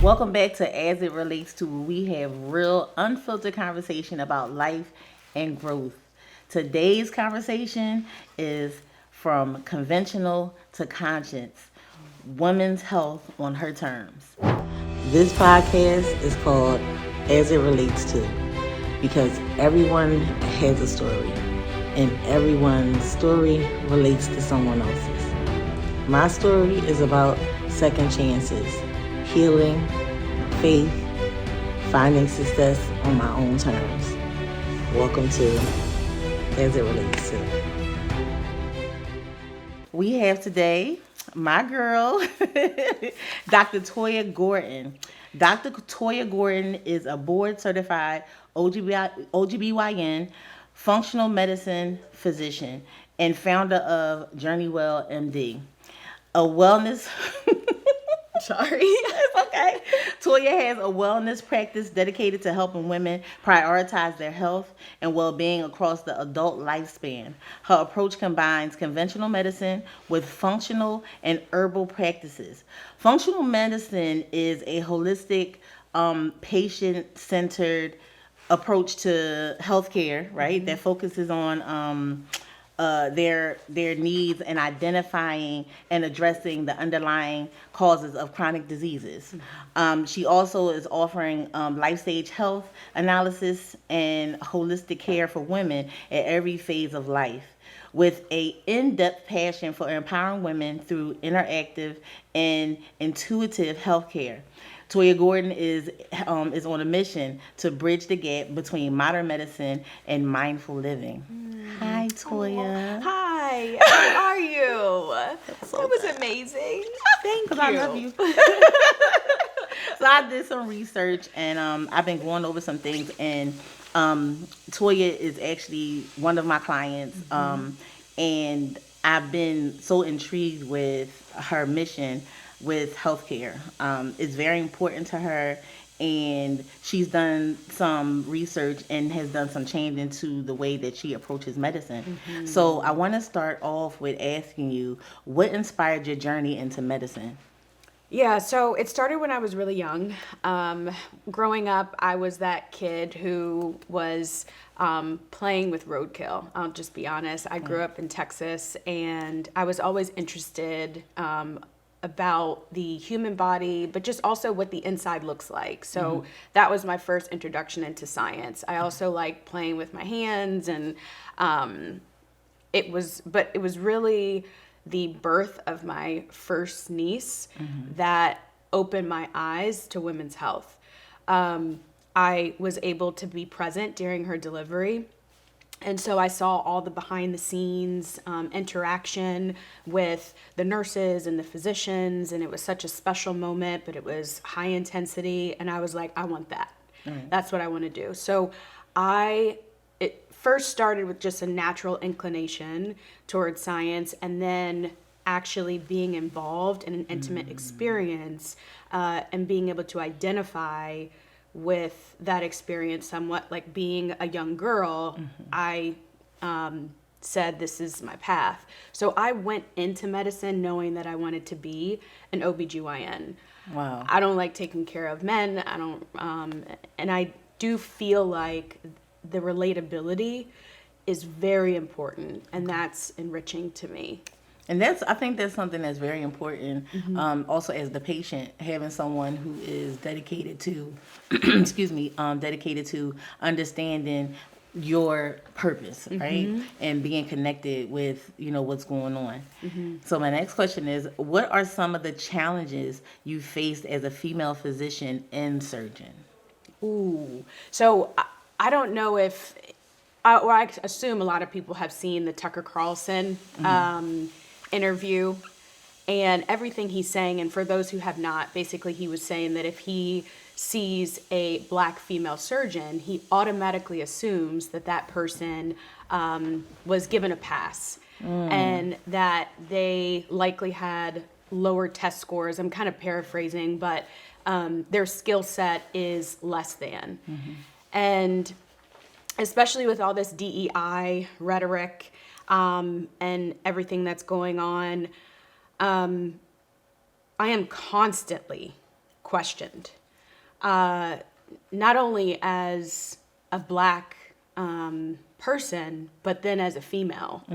Welcome back to As It Relates to, where we have real, unfiltered conversation about life and growth. Today's conversation is from conventional to conscience, women's health on her terms. This podcast is called As It Relates to, because everyone has a story, and everyone's story relates to someone else's. My story is about second chances, healing, faith, finding success on my own terms. Welcome to As It Relates to. We have today my girl, Dr. Toya Gordon. Dr. Toya Gordon is a board-certified OGBYN functional medicine physician and founder of JourneyWell MD, a wellness... Sorry. It's okay. Toya has a wellness practice dedicated to helping women prioritize their health and well-being across the adult lifespan. Her approach combines conventional medicine with functional and herbal practices. Functional medicine is a holistic, patient-centered approach to healthcare, right? Mm-hmm. That focuses on their needs and identifying and addressing the underlying causes of chronic diseases. She also is offering life stage health analysis and holistic care for women at every phase of life, with a in-depth passion for empowering women through interactive and intuitive healthcare. Toya Gordon is on a mission to bridge the gap between modern medicine and mindful living. Hi, Toya. Oh, hi. How are you? That was amazing. Thank you. I love you. So I did some research, and I've been going over some things, and Toya is actually one of my clients, and I've been so intrigued with her mission with healthcare. It's very important to her, and she's done some research and has done some change into the way that she approaches medicine. So I want to start off with asking you, what inspired your journey into medicine? Yeah, so it started when I was really young. Growing up, I was that kid who was playing with roadkill. I'll just be honest. I grew up in Texas, and I was always interested about the human body, but just also what the inside looks like. So that was my first introduction into science. I also like playing with my hands, and it was really the birth of my first niece that opened my eyes to women's health. I was able to be present during her delivery. And so I saw all the behind the scenes interaction with the nurses and the physicians, and it was such a special moment, but it was high intensity, and I was like, I want that. That's what I want to do. So it first started with just a natural inclination towards science, and then actually being involved in an intimate experience and being able to identify with that experience somewhat. Like being a young girl, I said, this is my path. So I went into medicine knowing that I wanted to be an OBGYN. Wow. I don't like taking care of men. And I do feel like the relatability is very important, and that's enriching to me. And I think that's something that's very important. Also, as the patient, having someone who is dedicated to, dedicated to understanding your purpose, right? And being connected with, what's going on. So my next question is, what are some of the challenges you faced as a female physician and surgeon? Ooh, so I don't know if, or I assume a lot of people have seen the Tucker Carlson interview and everything he's saying. And for those who have not, basically he was saying that if he sees a black female surgeon, he automatically assumes that person was given a pass and that they likely had lower test scores. I'm kind of paraphrasing, but their skill set is less than. And especially with all this DEI rhetoric, and everything that's going on, I am constantly questioned not only as a Black person, but then as a female.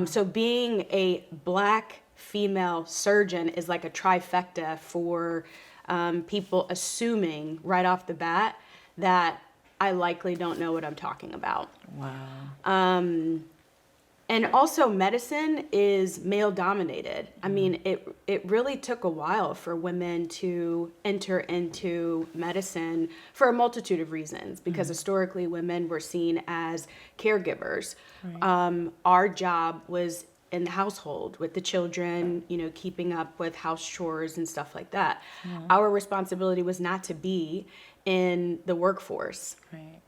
So being a Black female surgeon is like a trifecta for people assuming right off the bat that I likely don't know what I'm talking about. Wow. And also medicine is male dominated. I mean, it really took a while for women to enter into medicine for a multitude of reasons, because historically women were seen as caregivers. Right. Our job was in the household with the children, keeping up with house chores and stuff like that. Our responsibility was not to be in the workforce. Right.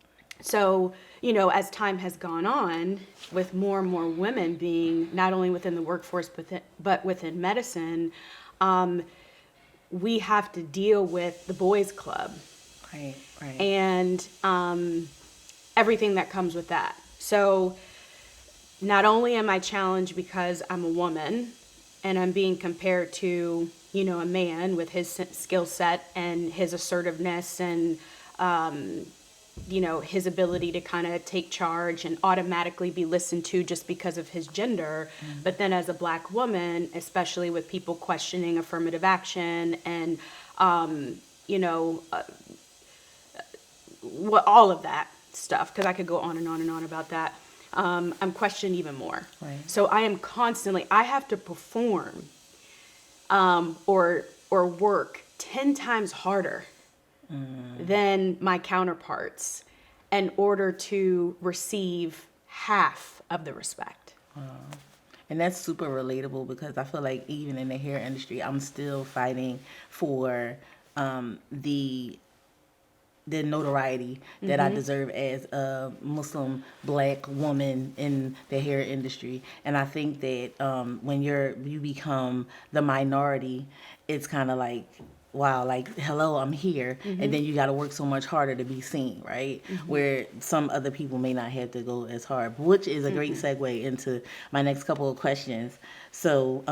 So, as time has gone on, with more and more women being not only within the workforce, but within medicine, we have to deal with the boys' club. Right. Right. And everything that comes with that. So, not only am I challenged because I'm a woman and I'm being compared to, a man with his skill set and his assertiveness and, his ability to kind of take charge and automatically be listened to just because of his gender. But then as a Black woman, especially with people questioning affirmative action and, all of that stuff, because I could go on and on and on about that. I'm questioned even more. Right. So I am constantly, I have to perform or work 10 times harder than my counterparts in order to receive half of the respect. And that's super relatable, because I feel like even in the hair industry, I'm still fighting for the notoriety that I deserve as a Muslim Black woman in the hair industry. And I think that when you become the minority, it's kind of like, wow, like, hello, I'm here. And then you got to work so much harder to be seen, right? Where some other people may not have to go as hard, which is a great segue into my next couple of questions. So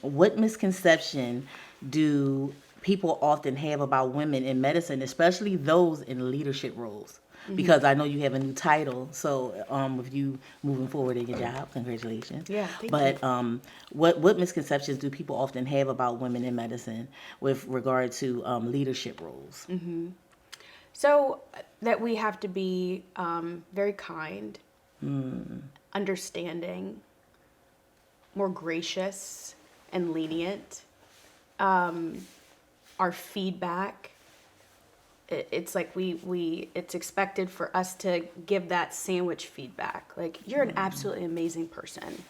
what misconception do people often have about women in medicine, especially those in leadership roles? Because I know you have a new title, so with you moving forward in your job, congratulations. Yeah, thank you. What misconceptions do people often have about women in medicine with regard to leadership roles? So that we have to be very kind, understanding, more gracious and lenient. Our feedback, it's like it's expected for us to give that sandwich feedback. Like, you're an absolutely amazing person.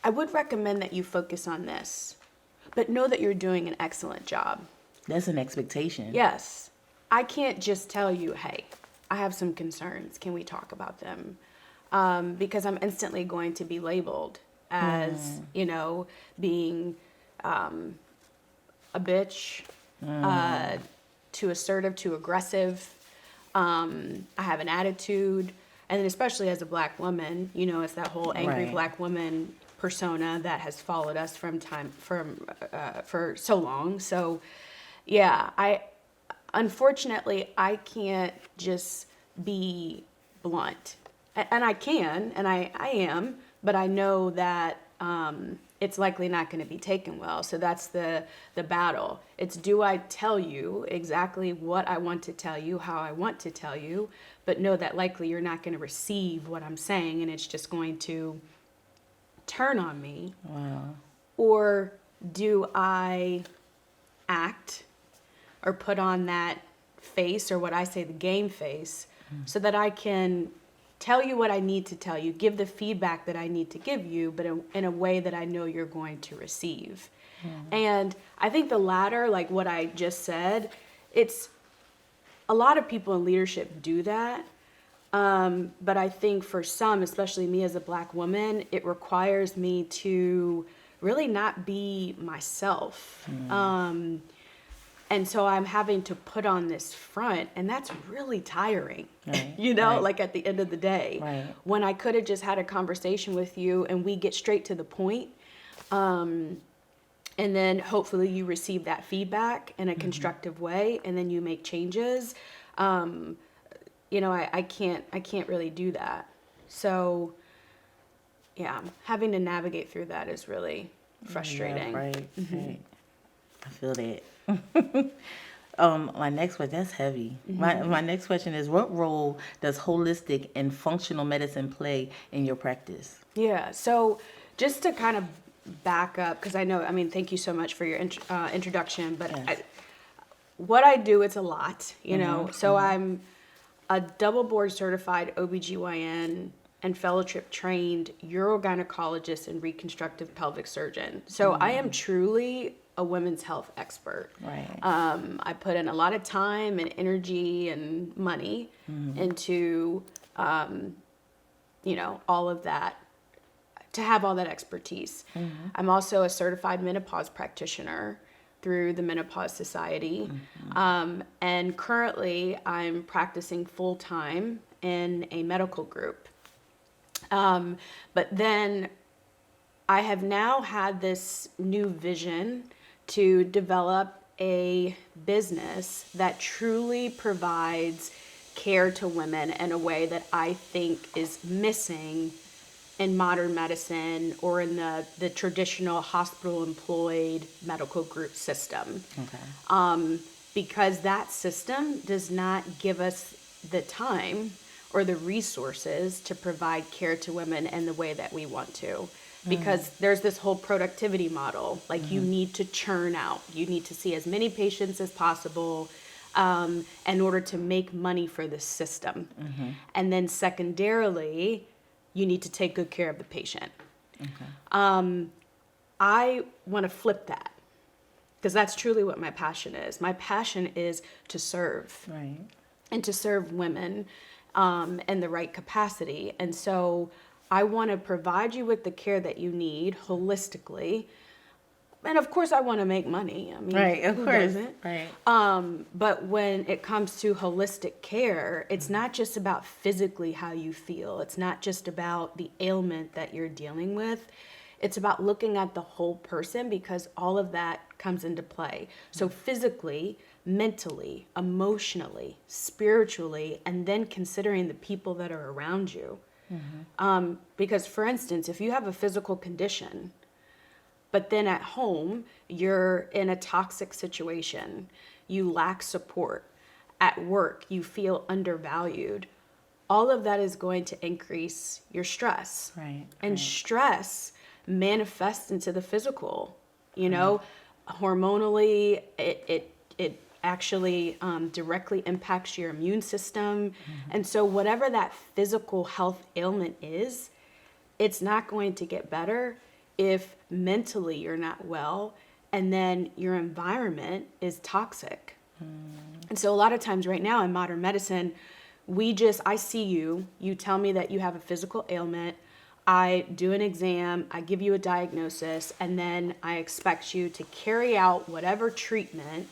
I would recommend that you focus on this, but know that you're doing an excellent job. That's an expectation. Yes. I can't just tell you, hey, I have some concerns. Can we talk about them? Because I'm instantly going to be labeled as, being a bitch, too assertive, too aggressive. I have an attitude. And then especially as a Black woman, it's that whole angry Right. Black woman persona that has followed us for so long. So, yeah, unfortunately, I can't just be blunt. And I can, and I am, but I know that it's likely not going to be taken well. So that's the battle. It's, do I tell you exactly what I want to tell you, how I want to tell you, but know that likely you're not going to receive what I'm saying, and it's just going to turn on me. Wow. Or do I act or put on that face, or what I say, the game face, so that I can tell you what I need to tell you, give the feedback that I need to give you, but in a way that I know you're going to receive. And I think the latter, like what I just said, it's a lot of people in leadership do that. But I think for some, especially me as a Black woman, it requires me to really not be myself. And so I'm having to put on this front, and that's really tiring, Right, right. like at the end of the day. Right. When I could have just had a conversation with you and we get straight to the point, And then hopefully you receive that feedback in a constructive way, and then you make changes. I can't really do that. So yeah, having to navigate through that is really frustrating. Yeah, right. I feel that. My next question, that's heavy. My next question is, what role does holistic and functional medicine play in your practice? Yeah. So just to kind of back up, because thank you so much for your introduction, but Yes. what I do, it's a lot, So I'm a double board certified OBGYN and fellowship trained urogynecologist and reconstructive pelvic surgeon. So I am truly a women's health expert. Right. I put in a lot of time and energy and money into, all of that, to have all that expertise. I'm also a certified menopause practitioner through the Menopause Society. And currently I'm practicing full time in a medical group. But then I have now had this new vision to develop a business that truly provides care to women in a way that I think is missing in modern medicine or in the traditional hospital employed medical group system. Okay. Because that system does not give us the time or the resources to provide care to women in the way that we want to. Because there's this whole productivity model, like you need to churn out, you need to see as many patients as possible in order to make money for the system. And then secondarily, you need to take good care of the patient. I want to flip that, because that's truly what my passion is. My passion is to serve. Right. And to serve women in the right capacity. And so I want to provide you with the care that you need holistically. And of course, I want to make money. Right, of who course. doesn't? Right. But when it comes to holistic care, it's not just about physically how you feel. It's not just about the ailment that you're dealing with. It's about looking at the whole person, because all of that comes into play. So physically, mentally, emotionally, spiritually, and then considering the people that are around you. Because for instance, if you have a physical condition, but then at home, you're in a toxic situation, you lack support, at work, you feel undervalued, all of that is going to increase your stress. Right. And stress manifests into the physical, hormonally, it actually directly impacts your immune system. And so whatever that physical health ailment is, it's not going to get better if mentally you're not well, and then your environment is toxic. And so a lot of times right now in modern medicine, I see you tell me that you have a physical ailment, I do an exam, I give you a diagnosis, and then I expect you to carry out whatever treatment,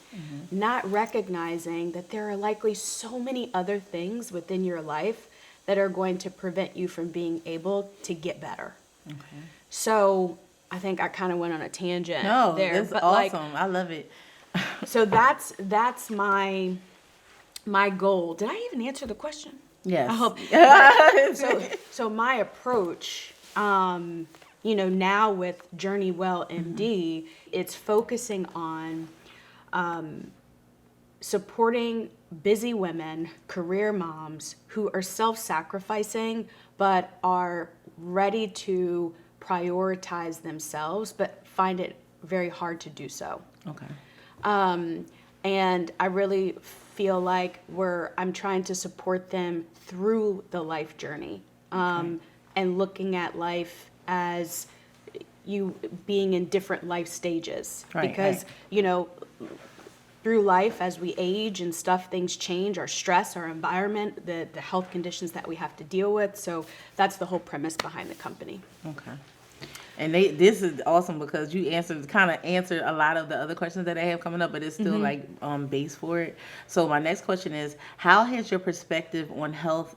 not recognizing that there are likely so many other things within your life that are going to prevent you from being able to get better. Okay. So I think I kind of went on a tangent there. That's awesome. I love it. So that's my goal. Did I even answer the question? Yes. I hope. So my approach, now with Journey Well MD, it's focusing on supporting busy women, career moms who are self-sacrificing but are ready to prioritize themselves but find it very hard to do so. Okay. And I really feel like I'm trying to support them through the life journey, and looking at life as you being in different life stages. Right, because, through life, as we age and stuff, things change, our stress, our environment, the health conditions that we have to deal with. So that's the whole premise behind the company. Okay. And this is awesome because you kind of answered a lot of the other questions that I have coming up, but it's still base for it. So my next question is, how has your perspective on health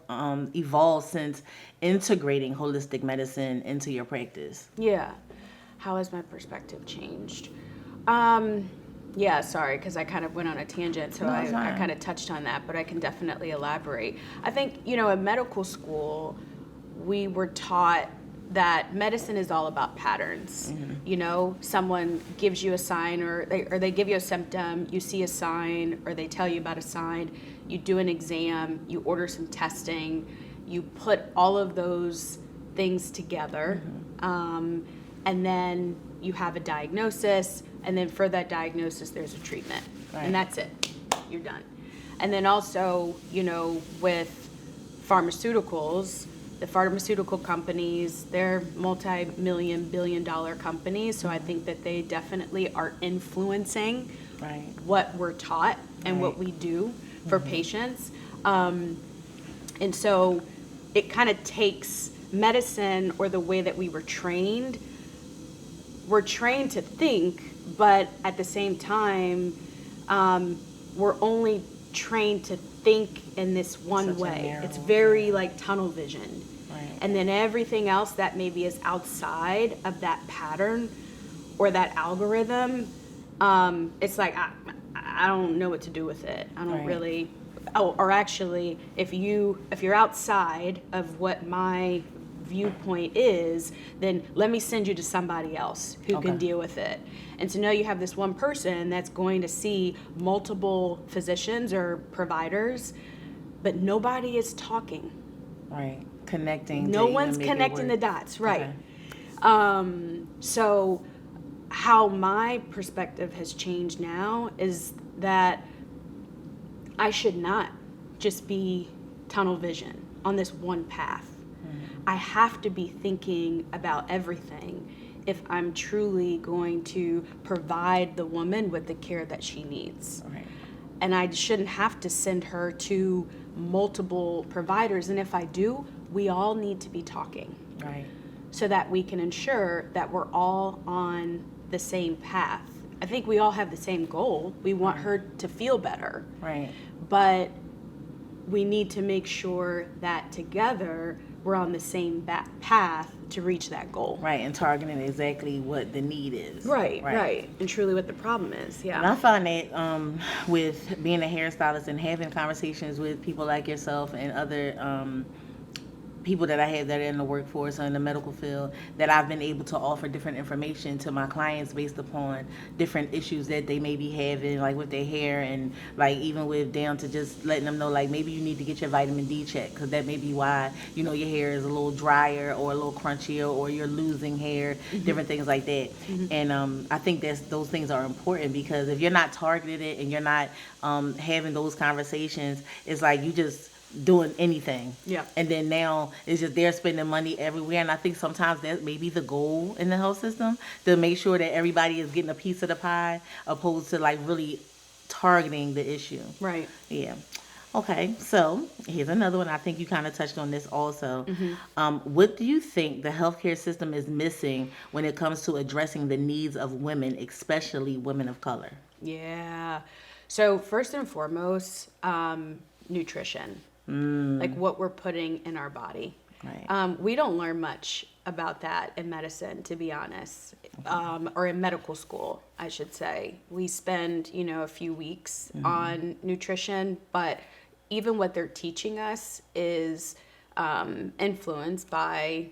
evolved since integrating holistic medicine into your practice? Yeah. How has my perspective changed? Yeah, sorry, because I kind of went on a tangent, so No, it's I fine. kind of touched on that, but I can definitely elaborate. I think, in medical school, we were taught that medicine is all about patterns. Someone gives you a sign, or they give you a symptom, you see a sign, or they tell you about a sign, you do an exam, you order some testing, you put all of those things together, and then you have a diagnosis, and then for that diagnosis there's a treatment, Right. and that's it, you're done. And then also, with pharmaceuticals, the pharmaceutical companies, they're multi-million, billion-dollar companies, so I think that they definitely are influencing Right. what we're taught and what Right. we do for patients. And so it kind of takes medicine, or the way that we were trained. We're trained to think, but at the same time, we're only trained to think in this one Such a way. narrow, It's very yeah. like tunnel vision. Right. And then everything else that maybe is outside of that pattern or that algorithm, it's like, I don't know what to do with it. I don't Right. really. Oh, or actually, if you're outside of what my viewpoint is, then let me send you to somebody else who Okay. can deal with it. And to know you have this one person that's going to see multiple physicians or providers, but nobody is talking. Right. Connecting. No to one's even make it connecting the work. dots, right? Okay. So how my perspective has changed now is that I should not just be tunnel vision on this one path. I have to be thinking about everything if I'm truly going to provide the woman with the care that she needs. Right. And I shouldn't have to send her to multiple providers. And if I do, we all need to be talking Right. so that we can ensure that we're all on the same path. I think we all have the same goal. We want her to feel better. Right. But we need to make sure that together we're on the same path to reach that goal. Right. And targeting exactly what the need is. Right. And truly what the problem is. And I Yeah. find that with being a hairstylist and having conversations with people like yourself and other people that I have that are in the workforce or in the medical field, that I've been able to offer different information to my clients based upon different issues that they may be having, like with their hair, and like even with down to just letting them know, like, maybe you need to get your vitamin D checked, because that may be why your hair is a little drier or a little crunchier, or you're losing hair, different things like that. And I think those things are important, because if you're not targeted and you're not having those conversations, it's like you just doing anything. Yeah. And then now it's just they're spending money everywhere. And I think sometimes that may be the goal in the health system, to make sure that everybody is getting a piece of the pie, opposed to like really targeting the issue. Right. Yeah. Okay, so here's another one. I think you kind of touched on this also. What do you think the healthcare system is missing when it comes to addressing the needs of women, especially women of color? Yeah. So first and foremost, nutrition. Like what we're putting in our body. Right. We don't learn much about that in medicine, to be honest, or in medical school, I should say. We spend, a few weeks on nutrition, but even what they're teaching us is influenced by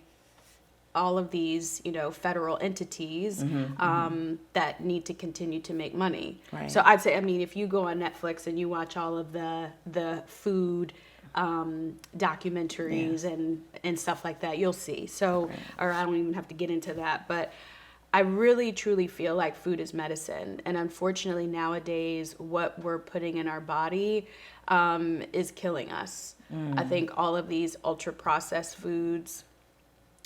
all of these, federal entities that need to continue to make money. Right. So I'd say, if you go on Netflix and you watch all of the food documentaries and stuff like that, you'll see. So, or I don't even have to get into that, but I really truly feel like food is medicine. And unfortunately nowadays, what we're putting in our body is killing us. I think all of these ultra processed foods,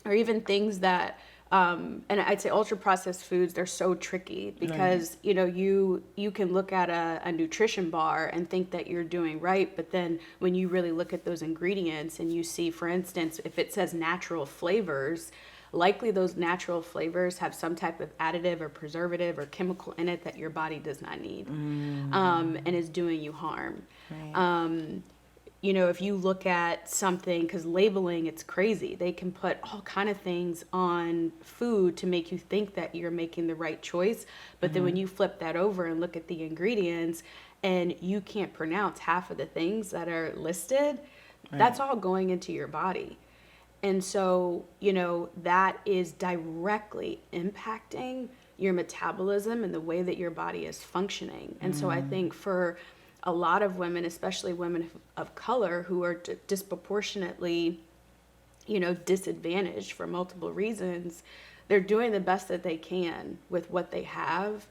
or even things that, and I'd say ultra processed foods, they're so tricky because, you can look at a nutrition bar and think that you're doing right. But then when you really look at those ingredients and you see, for instance, if it says natural flavors, likely those natural flavors have some type of additive or preservative or chemical in it that your body does not need, and is doing you harm. Right. if you look at something, because labeling, it's crazy. They can put all kind of things on food to make you think that you're making the right choice. But then when you flip that over and look at the ingredients and you can't pronounce half of the things that are listed, that's all going into your body. And so, that is directly impacting your metabolism and the way that your body is functioning. And so I think for a lot of women, especially women of color who are disproportionately, disadvantaged for multiple reasons, they're doing the best that they can with what they have.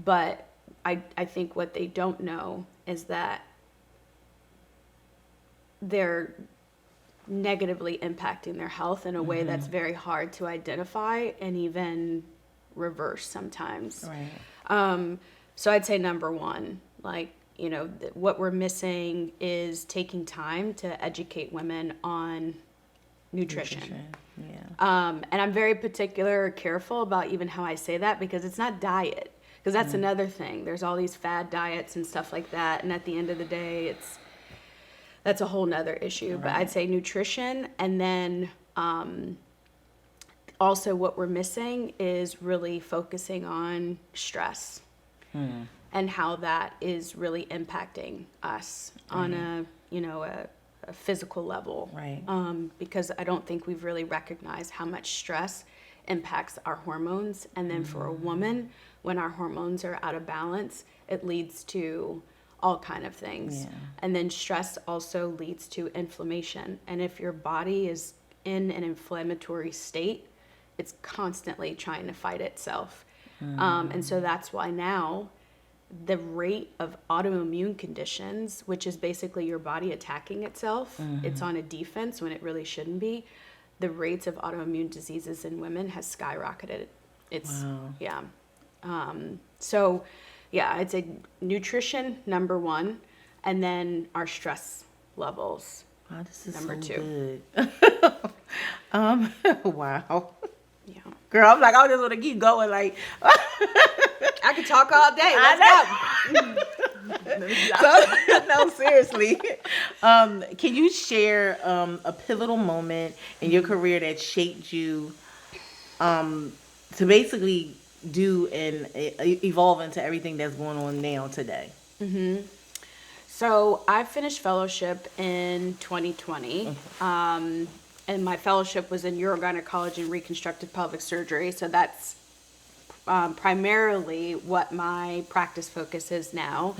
But I think what they don't know is that they're negatively impacting their health in a way that's very hard to identify and even reverse sometimes. Right. So I'd say number one, what we're missing is taking time to educate women on nutrition. Yeah. And I'm very particular, careful about even how I say that, because it's not diet, because that's another thing. There's all these fad diets and stuff like that. And at the end of the day, that's a whole nother issue. Right. But I'd say nutrition, and then also what we're missing is really focusing on stress and how that is really impacting us on a physical level. Right. Because I don't think we've really recognized how much stress impacts our hormones. And then for a woman, when our hormones are out of balance, it leads to all kind of things. Yeah. And then stress also leads to inflammation. And if your body is in an inflammatory state, it's constantly trying to fight itself. And so that's why now the rate of autoimmune conditions, which is basically your body attacking itself, it's on a defense when it really shouldn't be. The rates of autoimmune diseases in women has skyrocketed. So yeah, I'd say nutrition, number one, and then our stress levels. Wow, this is number so two. Good. Wow. Yeah. Girl, I'm like, I just want to keep going. Like, I could talk all day. Let's go. No, seriously. Can you share a pivotal moment in your career that shaped you to basically do and evolve into everything that's going on now today? So I finished fellowship in 2020. And my fellowship was in urogynecology and reconstructive pelvic surgery. So that's primarily what my practice focus is now.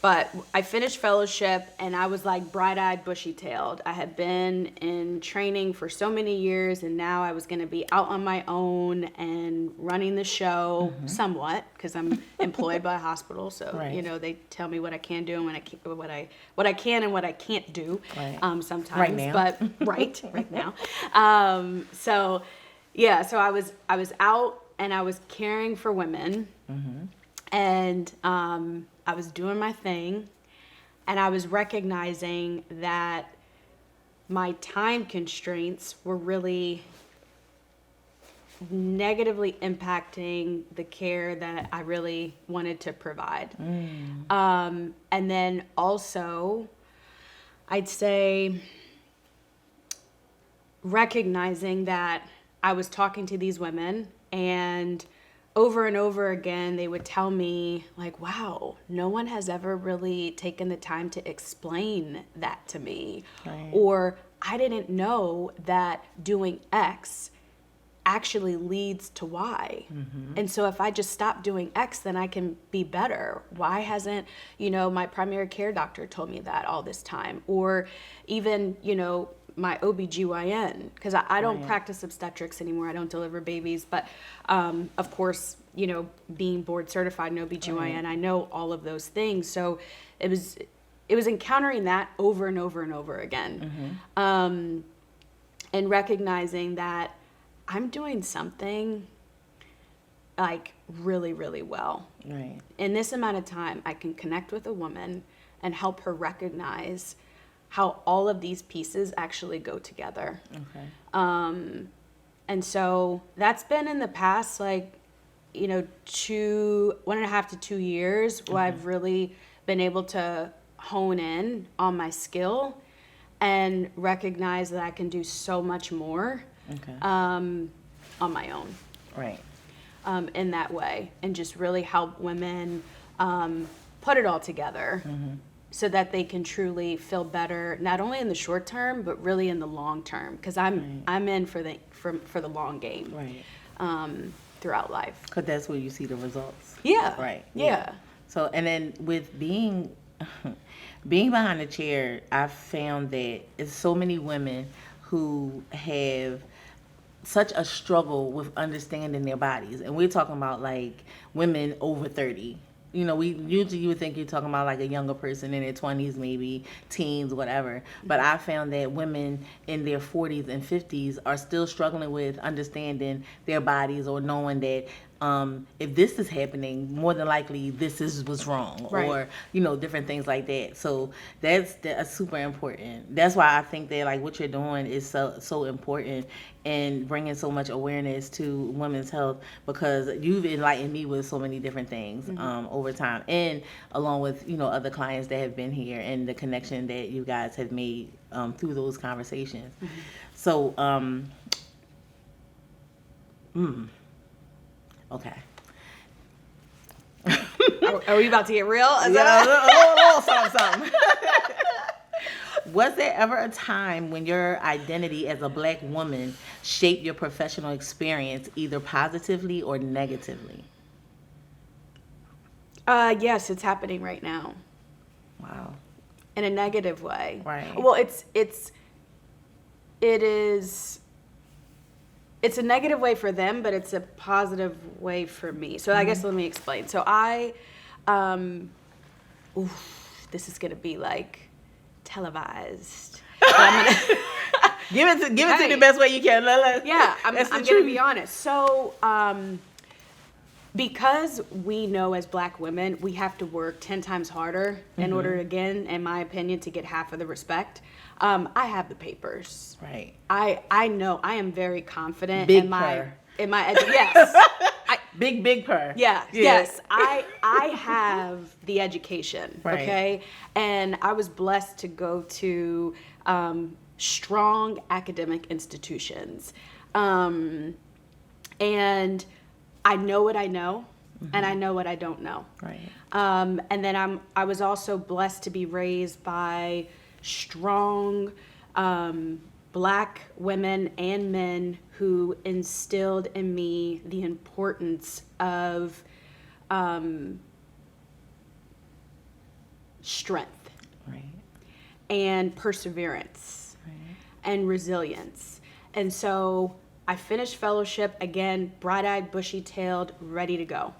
But I finished fellowship and I was like bright-eyed, bushy-tailed. I had been in training for so many years, and now I was going to be out on my own and running the show somewhat, because I'm employed by a hospital. So, they tell me what I can do and what I can and what I can't do sometimes. Right now. But right now. So I was out and I was caring for women. And I was doing my thing, and I was recognizing that my time constraints were really negatively impacting the care that I really wanted to provide. And then also, I'd say recognizing that I was talking to these women, and over and over again, they would tell me, like, wow, no one has ever really taken the time to explain that to me. Right. Or I didn't know that doing X actually leads to Y. And so if I just stop doing X, then I can be better. Why hasn't, my primary care doctor told me that all this time? Or even, my OBGYN, because I don't practice obstetrics anymore. I don't deliver babies. But, of course, being board certified in OBGYN, I know all of those things. So it was encountering that over and over and over again. And recognizing that I'm doing something like really, really well. Right. In this amount of time, I can connect with a woman and help her recognize how all of these pieces actually go together. Okay. And so that's been in the past, 1.5 to 2 years, where I've really been able to hone in on my skill and recognize that I can do so much more on my own. Right. In that way, and just really help women put it all together so that they can truly feel better, not only in the short term, but really in the long term. Because I'm in for the long game, Right. Throughout life. Because that's where you see the results. Yeah. Right. Yeah. So, and then with being behind the chair, I found that it's so many women who have such a struggle with understanding their bodies. And we're talking about like women over 30. You know, you would think you're talking about like a younger person in their 20s, maybe teens, whatever. But I found that women in their 40s and 50s are still struggling with understanding their bodies, or knowing that if this is happening, more than likely this is what's wrong, or different things like that. So that's super important. That's why I think that like what you're doing is so important, and bringing so much awareness to women's health, because you've enlightened me with so many different things over time, and along with other clients that have been here, and the connection that you guys have made through those conversations. So okay. Are we about to get real? A little something. Was there ever a time when your identity as a Black woman shaped your professional experience, either positively or negatively? Yes, it's happening right now. Wow. In a negative way. Right. Well, it's a negative way for them, but it's a positive way for me. So I guess let me explain. So this is gonna be like televised. But I'm gonna give it to the best way you can. Yeah, I'm gonna be honest. So because we know as Black women, we have to work 10 times harder in order, again, in my opinion, to get half of the respect. I have the papers. Right. I know. I am very confident Big in my purr. yes. Big purr. Yeah. Yes. I have the education. Right. Okay. And I was blessed to go to strong academic institutions. And I know what I know, and I know what I don't know. Right. And then I was also blessed to be raised by strong Black women and men who instilled in me the importance of strength, Right. and perseverance, and resilience. And so I finished fellowship, again, bright-eyed, bushy-tailed, ready to go.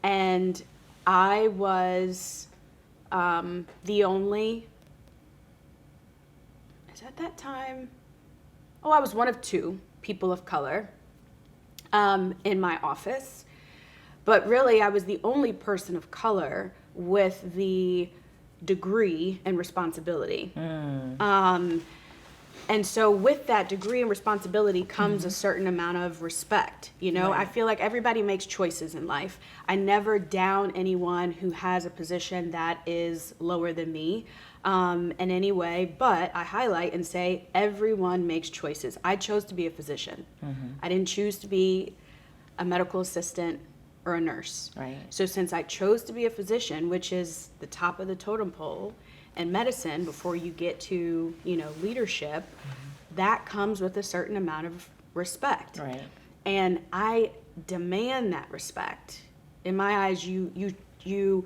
And I was the only, at that time, I was one of two people of color in my office. But really, I was the only person of color with the degree and responsibility. And so with that degree and responsibility comes a certain amount of respect. I feel like everybody makes choices in life. I never down anyone who has a position that is lower than me in any way, but I highlight and say everyone makes choices. I chose to be a physician. I didn't choose to be a medical assistant or a nurse. Right. So since I chose to be a physician, which is the top of the totem pole in medicine before you get to, leadership, that comes with a certain amount of respect. Right. And I demand that respect. In my eyes, you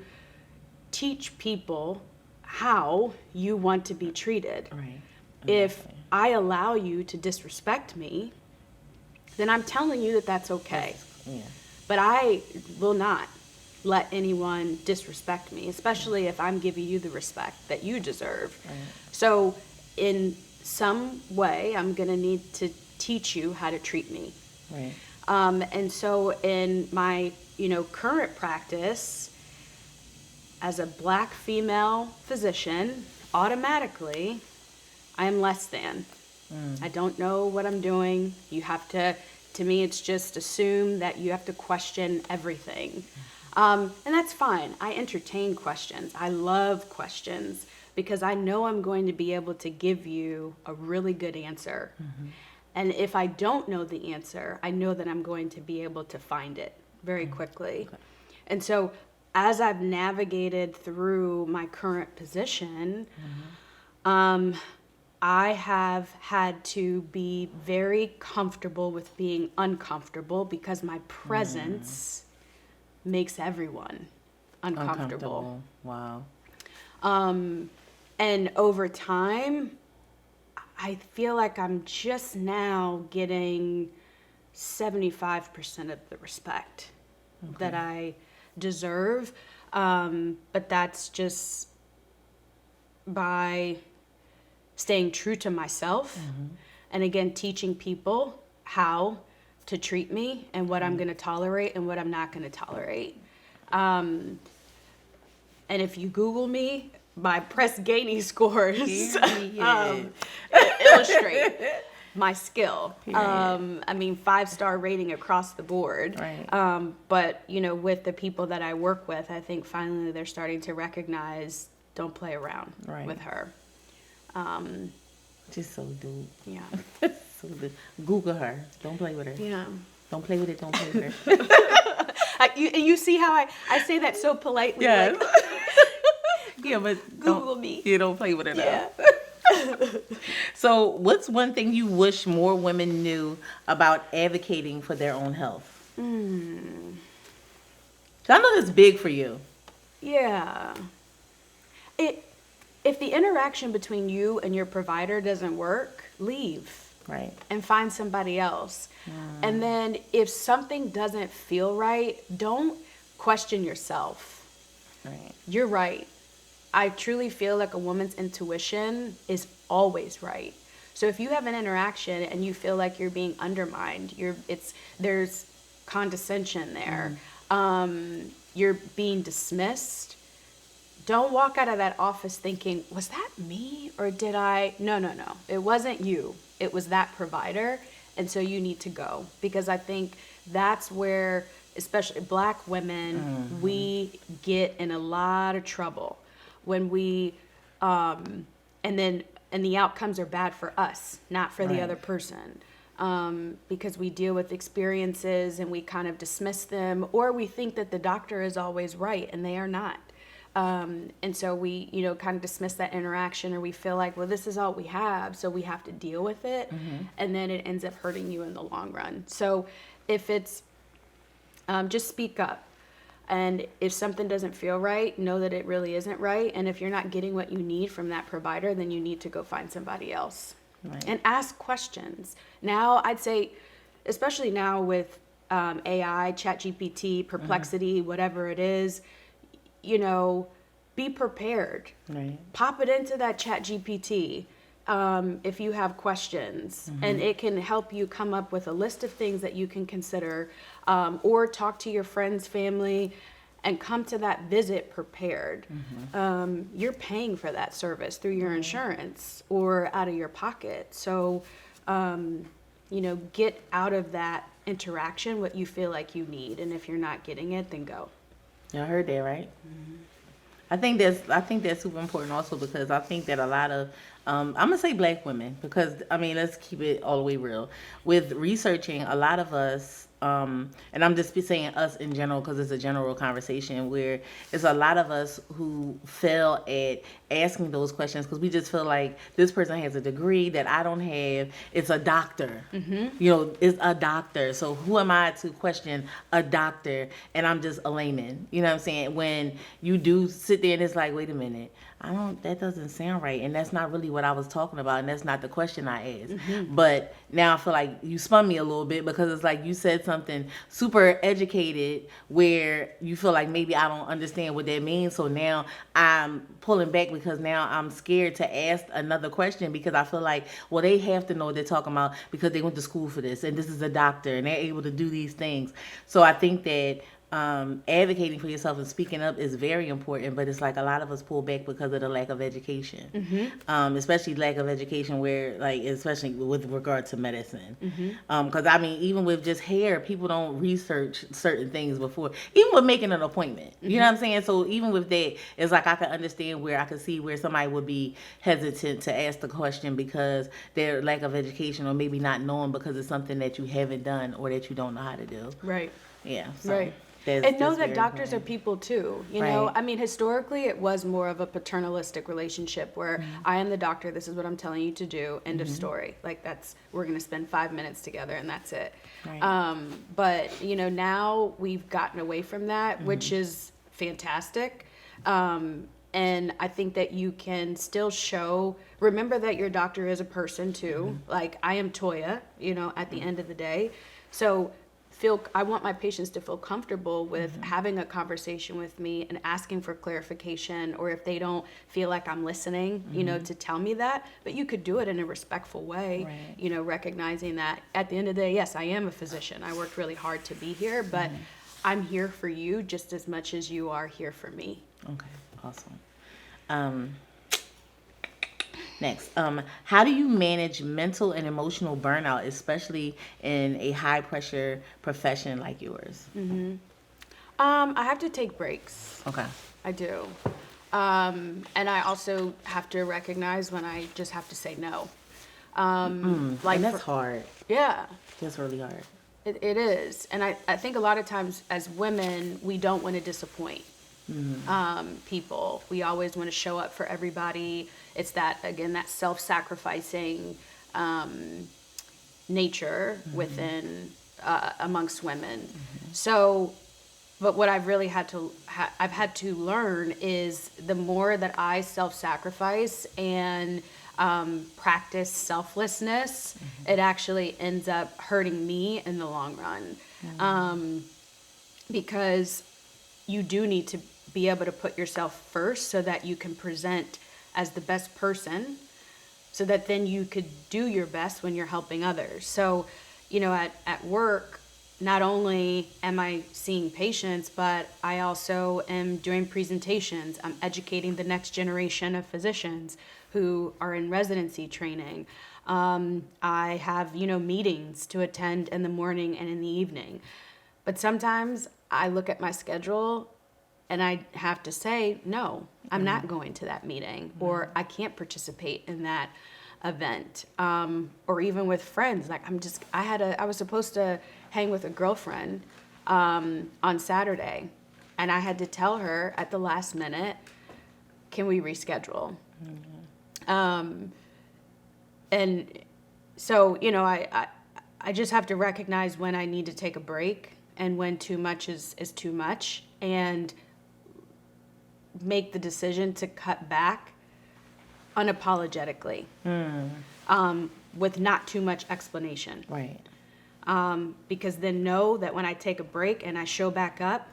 teach people how you want to be treated. Right. If I allow you to disrespect me, then I'm telling you that that's okay. Yeah. But I will not let anyone disrespect me, especially if I'm giving you the respect that you deserve. Right. So in some way, I'm going to need to teach you how to treat me. Right. And so in my, current practice, as a Black female physician, automatically, I am less than. I don't know what I'm doing. You have to me, it's just assume that you have to question everything. And that's fine. I entertain questions. I love questions because I know I'm going to be able to give you a really good answer. And if I don't know the answer, I know that I'm going to be able to find it very quickly. Okay. And so as I've navigated through my current position, I have had to be very comfortable with being uncomfortable because my presence makes everyone uncomfortable. Wow. And over time, I feel like I'm just now getting 75% of the respect that I deserve. But that's just by staying true to myself. And again, teaching people how to treat me and what I'm going to tolerate and what I'm not going to tolerate. And if you Google me, my Press Ganey scores illustrate my skill. I mean, 5-star rating across the board. Right. But, you know, with the people that I work with, I think finally they're starting to recognize, don't play around with her. Just so dude. Yeah. So dude. Google her. Don't play with her. Yeah. Don't play with it. Don't play with her. You see how I say that so politely? Yes. Like, Yeah, but Google me. You don't play with it. Yeah. So, what's one thing you wish more women knew about advocating for their own health? So I know that's big for you. Yeah. If the interaction between you and your provider doesn't work, leave. Right. And find somebody else. And then if something doesn't feel right, don't question yourself. Right. You're right. I truly feel like a woman's intuition is always right. So if you have an interaction and you feel like you're being undermined, there's condescension there, you're being dismissed, don't walk out of that office thinking, was that me or did I? No. It wasn't you. It was that provider. And so you need to go, because I think that's where, especially Black women, we get in a lot of trouble when we, and the outcomes are bad for us, not for the other person. Because we deal with experiences and we kind of dismiss them, or we think that the doctor is always right and they are not. And so we, kind of dismiss that interaction, or we feel like, well, this is all we have, so we have to deal with it. And then it ends up hurting you in the long run. So if it's, just speak up. And if something doesn't feel right, know that it really isn't right. And if you're not getting what you need from that provider, then you need to go find somebody else. Right. And ask questions. Now, I'd say, especially now with AI, ChatGPT, Perplexity, whatever it is, be prepared. Right. Pop it into that ChatGPT if you have questions, and it can help you come up with a list of things that you can consider, or talk to your friends, family, and come to that visit prepared. You're paying for that service through your insurance or out of your pocket. So, get out of that interaction what you feel like you need, and if you're not getting it, then go. Y'all heard that, right? I think that's super important also, because I think that a lot of I'm gonna say Black women, because let's keep it all the way real. With researching, a lot of us, and I'm just saying us in general because it's a general conversation, where it's a lot of us who fail at asking those questions because we just feel like this person has a degree that I don't have. It's a doctor. It's a doctor. So who am I to question a doctor? And I'm just a layman. You know what I'm saying? When you do sit there and it's like, wait a minute, that doesn't sound right. And that's not really what I was talking about. And that's not the question I asked. But now I feel like you spun me a little bit, because it's like you said something super educated where you feel like maybe I don't understand what that means. So now I'm pulling back, because now I'm scared to ask another question, because I feel like, well, they have to know what they're talking about because they went to school for this, and this is a doctor and they're able to do these things. So I think that advocating for yourself and speaking up is very important, but it's like a lot of us pull back because of the lack of education, especially lack of education where, like, especially with regard to medicine. Because I mean, even with just hair, people don't research certain things before, even with making an appointment. You know what I'm saying? So even with that, it's like I can understand where I can see where somebody would be hesitant to ask the question because their lack of education, or maybe not knowing because it's something that you haven't done or that you don't know how to do. Right. Yeah. So. Right. And know that doctors are people too. You know, I mean, historically, it was more of a paternalistic relationship where I am the doctor. This is what I'm telling you to do. End of story. Like we're going to spend 5 minutes together and that's it. Right. But you know, now we've gotten away from that, which is fantastic. And I think that you can still remember that your doctor is a person too. Like I am Toya, you know, at the end of the day. So I want my patients to feel comfortable with having a conversation with me and asking for clarification, or if they don't feel like I'm listening, you know, to tell me that. But you could do it in a respectful way, you know, recognizing that at the end of the day, yes, I am a physician. I worked really hard to be here, but I'm here for you just as much as you are here for me. Okay, awesome. Next, how do you manage mental and emotional burnout, especially in a high pressure profession like yours? I have to take breaks. Okay. I do. And I also have to recognize when I just have to say no. Like and that's hard. Yeah. That's really hard. It is. And I think a lot of times as women, we don't want to disappoint people. We always want to show up for everybody. It's that, again, that self-sacrificing nature within, amongst women. So, but what I've really had to learn is the more that I self-sacrifice and practice selflessness, it actually ends up hurting me in the long run. Because you do need to be able to put yourself first so that you can present as the best person, so that then you could do your best when you're helping others. So, you know, at work, not only am I seeing patients, but I also am doing presentations. I'm educating the next generation of physicians who are in residency training. I have, you know, meetings to attend in the morning and in the evening. But sometimes I look at my schedule and I have to say, no, I'm not going to that meeting, or I can't participate in that event. Or even with friends, like I was supposed to hang with a girlfriend on Saturday, and I had to tell her at the last minute, can we reschedule? And so, you know, I just have to recognize when I need to take a break and when too much is too much, and make the decision to cut back unapologetically, with not too much explanation. Right. Because then know that when I take a break and I show back up,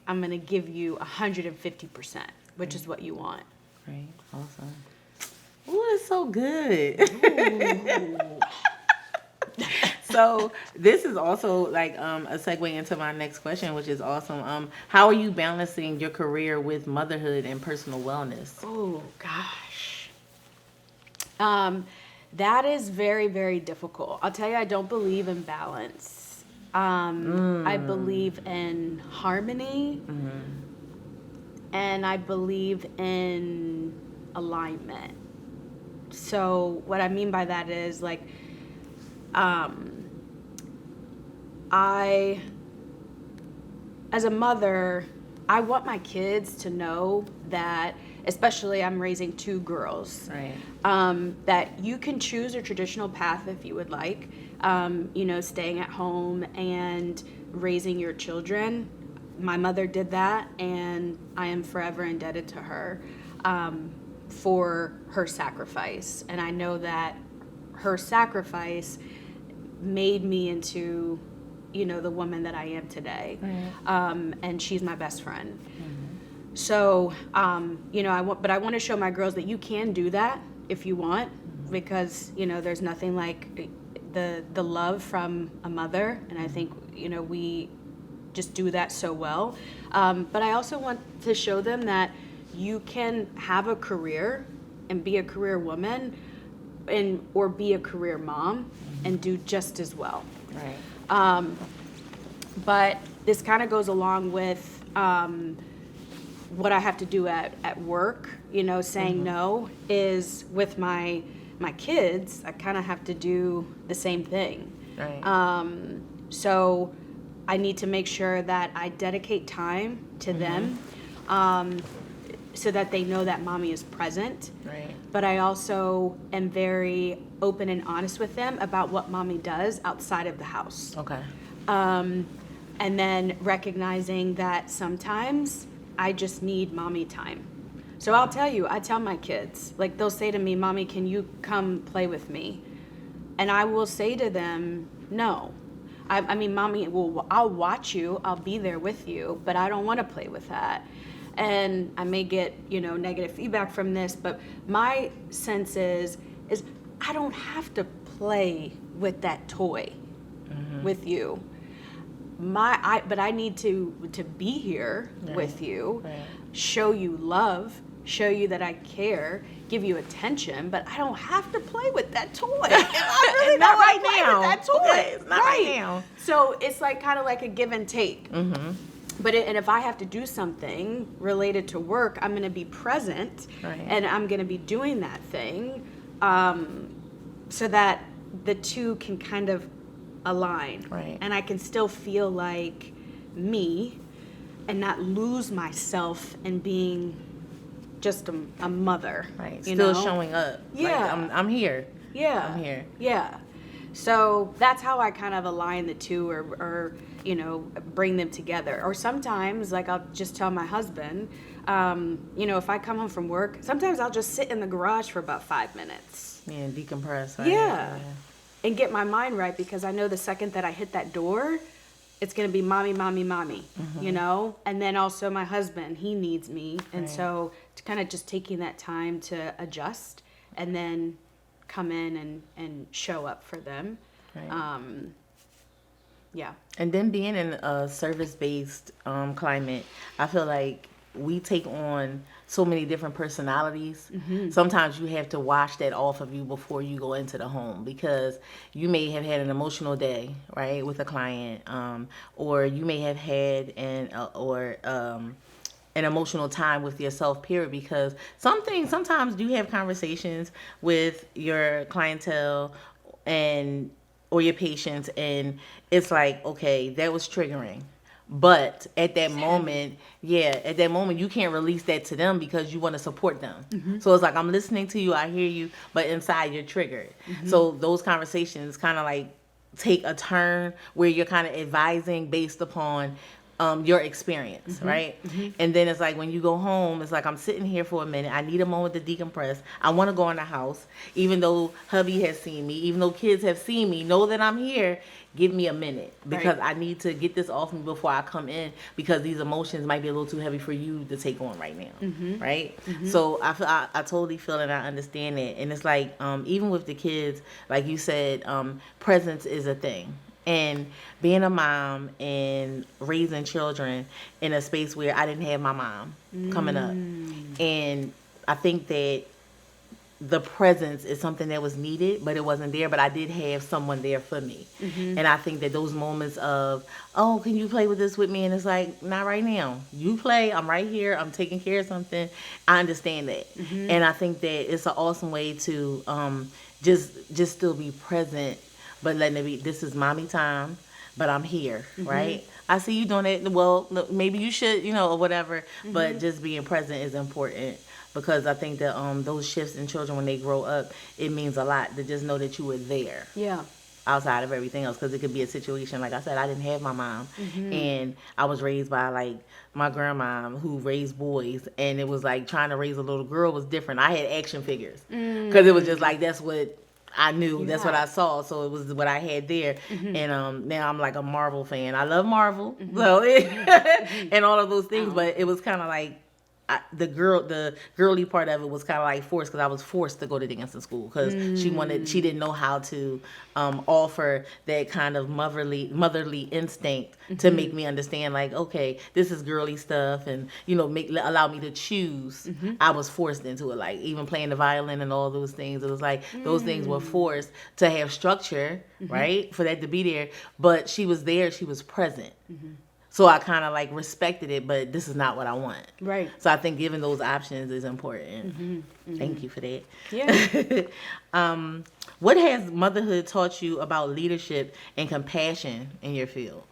I'm going to give you 150%, which is what you want. Right. Awesome. Ooh, that's so good. So this is also like a segue into my next question, which is awesome. How are you balancing your career with motherhood and personal wellness? Oh, gosh. That is very, very difficult. I'll tell you, I don't believe in balance. I believe in harmony, and I believe in alignment. So what I mean by that is, like, as a mother, I want my kids to know that, especially I'm raising 2 girls, right? That you can choose a traditional path if you would like, you know, staying at home and raising your children. My mother did that, and I am forever indebted to her for her sacrifice. And I know that her sacrifice made me into, you know, the woman that I am today. Right. And she's my best friend. So, you know, I want to show my girls that you can do that if you want, because, you know, there's nothing like the love from a mother. And I think, you know, we just do that so well. But I also want to show them that you can have a career and be a career woman or be a career mom and do just as well. Right. But this kind of goes along with what I have to do at work, saying no is with my kids, I kind of have to do the same thing. Right. So I need to make sure that I dedicate time to them so that they know that mommy is present. Right. But I also am very open and honest with them about what mommy does outside of the house. Okay. And then recognizing that sometimes I just need mommy time. So I tell my kids, like they'll say to me, Mommy, can you come play with me? And I will say to them, no. I mean, Mommy, I'll watch you, I'll be there with you, but I don't want to play with that. And I may get, negative feedback from this, but my sense is I don't have to play with that toy with you. But I need to be here with you, show you love, show you that I care, give you attention, but I don't have to play with that toy. I really not don't right play now. with that toy. Okay, it's not right now. So it's like kind of like a give and take. But and if I have to do something related to work, I'm going to be present, and I'm going to be doing that thing, so that the two can kind of align, and I can still feel like me, and not lose myself in being just a mother. Right. Still showing up. Yeah. Like, I'm here. Yeah. I'm here. Yeah. So that's how I kind of align the two, or bring them together. Or sometimes, like, I'll just tell my husband, if I come home from work, sometimes I'll just sit in the garage for about 5 minutes. Yeah, decompress. Right? Yeah. And get my mind right, because I know the second that I hit that door, it's going to be mommy, mommy, mommy, And then also my husband, he needs me. And so it's kind of just taking that time to adjust and then come in and show up for them. Right. Yeah. And then being in a service-based climate, I feel like we take on so many different personalities. Sometimes you have to wash that off of you before you go into the home, because you may have had an emotional day, right, with a client, or you may have had an emotional time with yourself, period, because sometimes you have conversations with your clientele or your patients, and it's like, okay, that was triggering. But at that moment, you can't release that to them because you want to support them. So it's like, I'm listening to you, I hear you, but inside you're triggered. So those conversations kind of like take a turn where you're kind of advising based upon your experience, right? And then it's like when you go home, it's like, I'm sitting here for a minute. I need a moment to decompress. I want to go in the house, even though hubby has seen me, even though kids have seen me, know that I'm here. Give me a minute, because I need to get this off me before I come in, because these emotions might be a little too heavy for you to take on right now, right? So I totally feel and I understand it. And it's like, even with the kids, like you said, presence is a thing. And being a mom and raising children in a space where I didn't have my mom coming up. And I think that the presence is something that was needed, but it wasn't there. But I did have someone there for me. And I think that those moments of, oh, can you play with this with me? And it's like, not right now. You play. I'm right here. I'm taking care of something. I understand that. And I think that it's an awesome way to just still be present, but letting it be, this is mommy time, but I'm here, right? I see you doing it. Well, look, maybe you should, or whatever. But just being present is important, because I think that those shifts in children when they grow up, it means a lot to just know that you were there. Yeah. Outside of everything else, because it could be a situation, like I said, I didn't have my mom, and I was raised by like my grandma who raised boys, and it was like trying to raise a little girl was different. I had action figures, because it was just like, that's what I knew, that's what I saw, so it was what I had there. And now I'm like a Marvel fan. I love Marvel, so and all of those things, but it was kind of like, the girly part of it was kind of like forced, because I was forced to go to dancing school, because she didn't know how to offer that kind of motherly instinct to make me understand, like, okay, this is girly stuff, and allow me to choose. I was forced into it, like even playing the violin and all those things. It was like those things were forced to have structure, right, for that to be there. But she was there, she was present. So I kind of like respected it, but this is not what I want. Right. So I think giving those options is important. Thank you for that. Yeah. What has motherhood taught you about leadership and compassion in your field?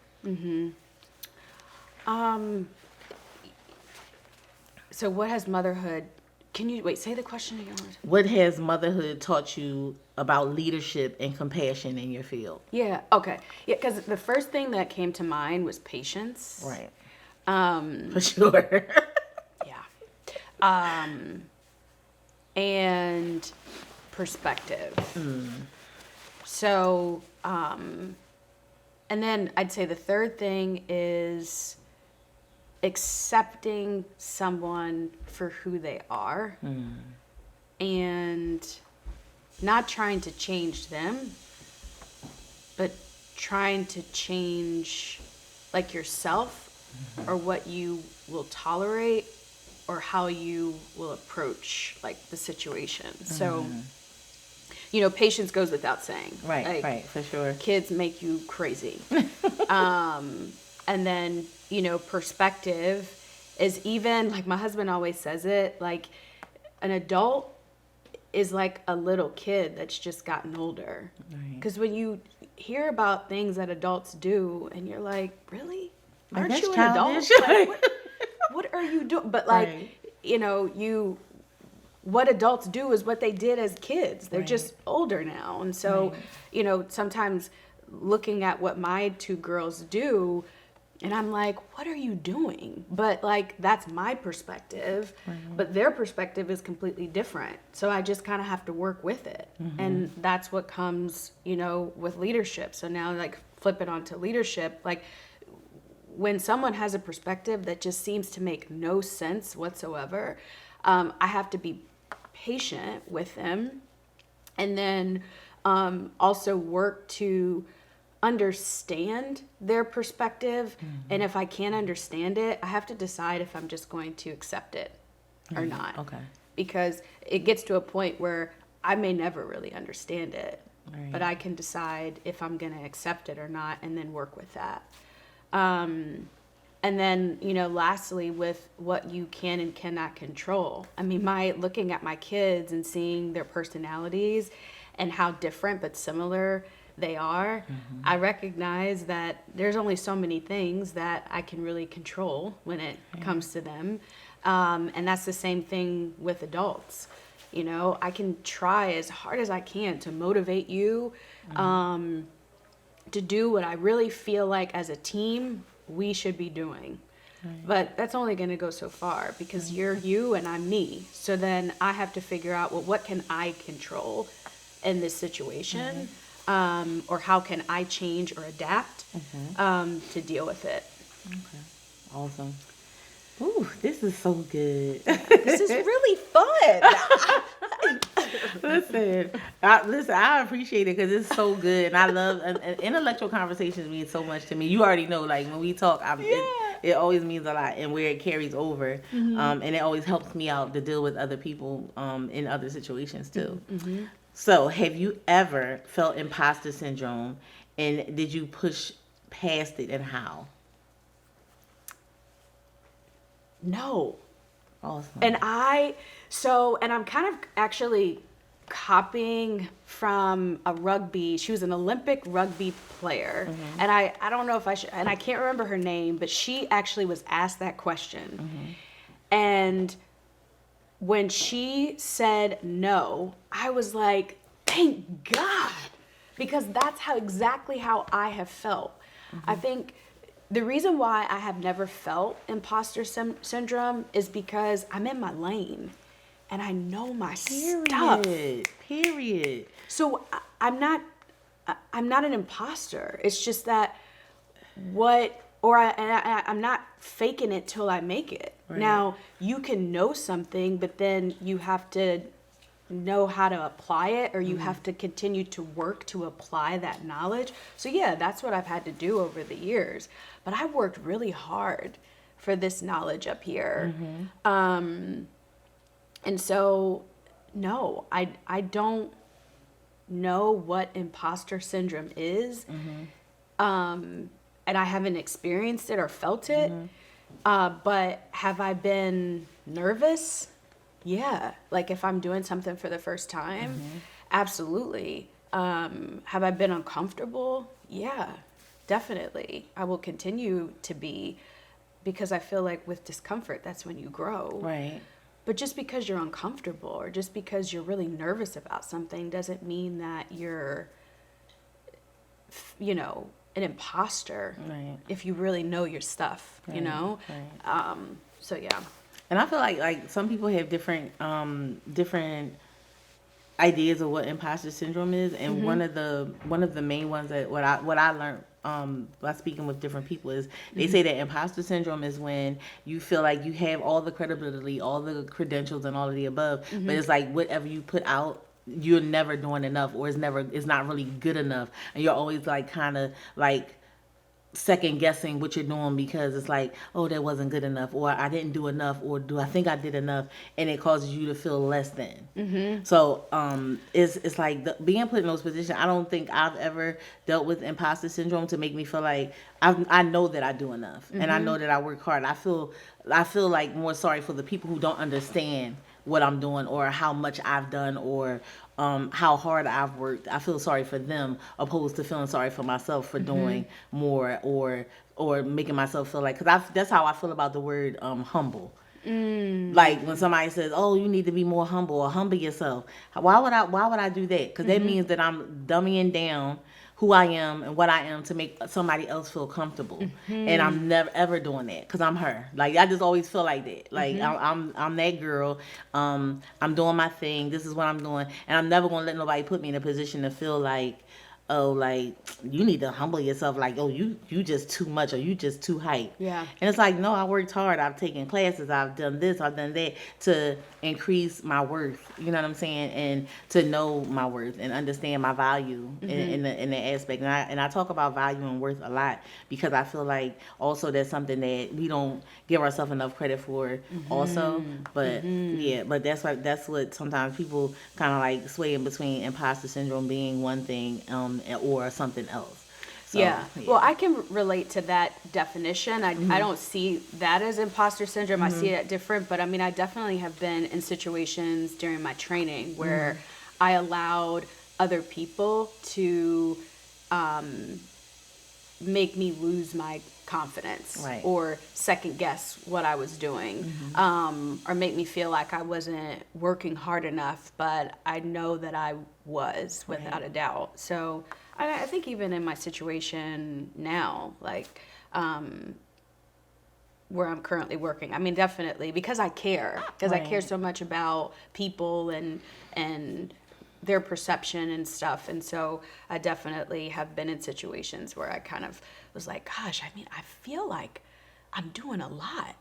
So what has motherhood... Can you say the question again? What has motherhood taught you about leadership and compassion in your field? Yeah. Okay. Yeah, because the first thing that came to mind was patience. Right. For sure. Yeah. And perspective. So, and then I'd say the third thing is accepting someone for who they are and not trying to change them, but trying to change like yourself or what you will tolerate or how you will approach like the situation. So, patience goes without saying. Right, like, right, for sure. Kids make you crazy. And then, perspective is even, like my husband always says it, like an adult is like a little kid that's just gotten older. Because when you hear about things that adults do and you're like, really? Aren't you an adult? Like, what are you doing? But like, what adults do is what they did as kids. They're just older now. And so, sometimes looking at what my two girls do, and I'm like, what are you doing? But like, that's my perspective, but their perspective is completely different. So I just kind of have to work with it. And that's what comes, with leadership. So now like flip it onto leadership, like when someone has a perspective that just seems to make no sense whatsoever, I have to be patient with them, and then also work to understand their perspective. And if I can't understand it, I have to decide if I'm just going to accept it or not. Okay. Because it gets to a point where I may never really understand it, but I can decide if I'm going to accept it or not, and then work with that. And then, lastly, with what you can and cannot control. I mean, looking at my kids and seeing their personalities and how different but similar they are, I recognize that there's only so many things that I can really control when it comes to them. And that's the same thing with adults. I can try as hard as I can to motivate you, to do what I really feel like as a team we should be doing. But that's only going to go so far, because you're you and I'm me. So then I have to figure out, well, what can I control in this situation? Or how can I change or adapt to deal with it? Okay. Awesome. Ooh, this is so good. This is really fun. Listen, I appreciate it because it's so good, and I love intellectual conversations mean so much to me. You already know, like when we talk, it always means a lot, and where it carries over, and it always helps me out to deal with other people in other situations too. So, have you ever felt imposter syndrome, and did you push past it, and how? No. Awesome. And I'm kind of actually copying from she was an Olympic rugby player. And I don't know if I should, and I can't remember her name, but she actually was asked that question. And when she said no, I was like, thank God, because that's exactly how I have felt. I think the reason why I have never felt imposter syndrome is because I'm in my lane and I know my stuff. Period. So I'm not an imposter. It's just that I'm not faking it till I make it. Now, you can know something, but then you have to know how to apply it, or you have to continue to work to apply that knowledge. So yeah, that's what I've had to do over the years. But I worked really hard for this knowledge up here. And so, no, I don't know what imposter syndrome is. And I haven't experienced it or felt it. But have I been nervous? Yeah. Like if I'm doing something for the first time, absolutely. Have I been uncomfortable? Yeah, definitely. I will continue to be, because I feel like with discomfort, that's when you grow. Right. But just because you're uncomfortable or just because you're really nervous about something doesn't mean that you're, an imposter. Right. If you really know your stuff, Right. So yeah. And I feel like some people have different ideas of what imposter syndrome is, and one of the main ones that what I learned by speaking with different people is they say that imposter syndrome is when you feel like you have all the credibility, all the credentials, and all of the above, but it's like whatever you put out, you're never doing enough, or it's not really good enough, and you're always like kind of like second guessing what you're doing, because it's like, oh, that wasn't good enough, or I didn't do enough, or do I think I did enough, and it causes you to feel less than. So it's like being put in those positions. I don't think I've ever dealt with imposter syndrome to make me feel like I know that I do enough, and I know that I work hard. I feel like more sorry for the people who don't understand what I'm doing, or how much I've done, or how hard I've worked. I feel sorry for them opposed to feeling sorry for myself for doing more, or making myself feel like, because that's how I feel about the word humble. Like when somebody says, "Oh, you need to be more humble," or humble yourself. Why would I do that? Because that means that I'm dumbing down who I am and what I am to make somebody else feel comfortable. And I'm never ever doing that, because I'm her. Like I just always feel like that. Like I'm that girl. I'm doing my thing. This is what I'm doing, and I'm never gonna let nobody put me in a position to feel like, oh, like you need to humble yourself, like, oh, you just too much, or you just too hype. Yeah. And it's like, no, I worked hard. I've taken classes. I've done this. I've done that to increase my worth. You know what I'm saying? And to know my worth and understand my value in the aspect. And I talk about value and worth a lot, because I feel like also that's something that we don't give ourselves enough credit for also. But yeah, but that's what sometimes people kind of like sway in between imposter syndrome being one thing or something else. So, yeah. Well, I can relate to that definition. I don't see that as imposter syndrome. I see it different, but I mean, I definitely have been in situations during my training where I allowed other people to make me lose my confidence, Right. or second guess what I was doing, or make me feel like I wasn't working hard enough, but I know that I was, without a doubt. So I think even in my situation now, like where I'm currently working, I mean, definitely because I care so much about people and their perception and stuff. And so I definitely have been in situations where I kind of was like, gosh, I mean, I feel like I'm doing a lot,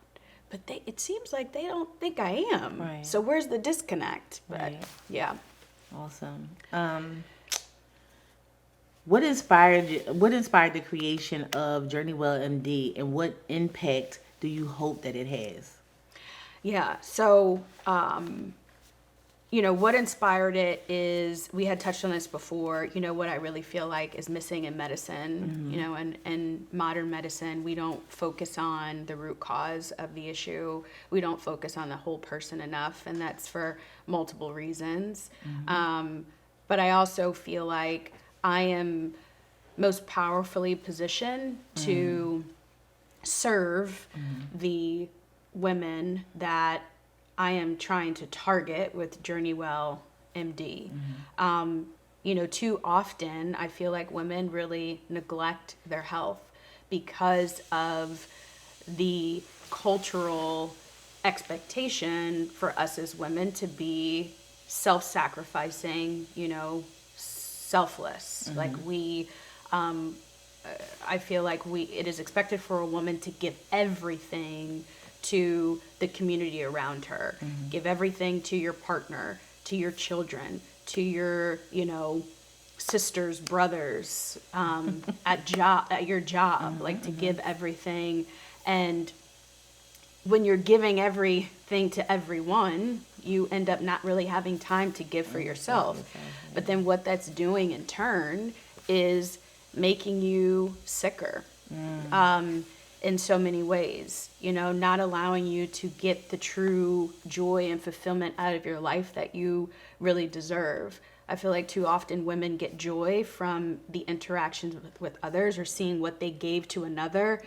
but it seems like they don't think I am. Right. So where's the disconnect? But Right. yeah. Awesome. What inspired the creation of JourneyWell MD, and what impact do you hope that it has? Yeah. So, what inspired it is, we had touched on this before, what I really feel like is missing in medicine, and modern medicine, we don't focus on the root cause of the issue. We don't focus on the whole person enough, and that's for multiple reasons. But I also feel like I am most powerfully positioned to serve the women that I am trying to target with JourneyWell MD. Too often I feel like women really neglect their health because of the cultural expectation for us as women to be self-sacrificing, selfless. Like I feel like it is expected for a woman to give everything to the community around her. Give everything to your partner, to your children, to your, sisters, brothers, at your job, like to give everything. And when you're giving everything to everyone, you end up not really having time to give for yourself. But then what that's doing in turn is making you sicker. In so many ways, not allowing you to get the true joy and fulfillment out of your life that you really deserve. I feel like too often women get joy from the interactions with others, or seeing what they gave to another.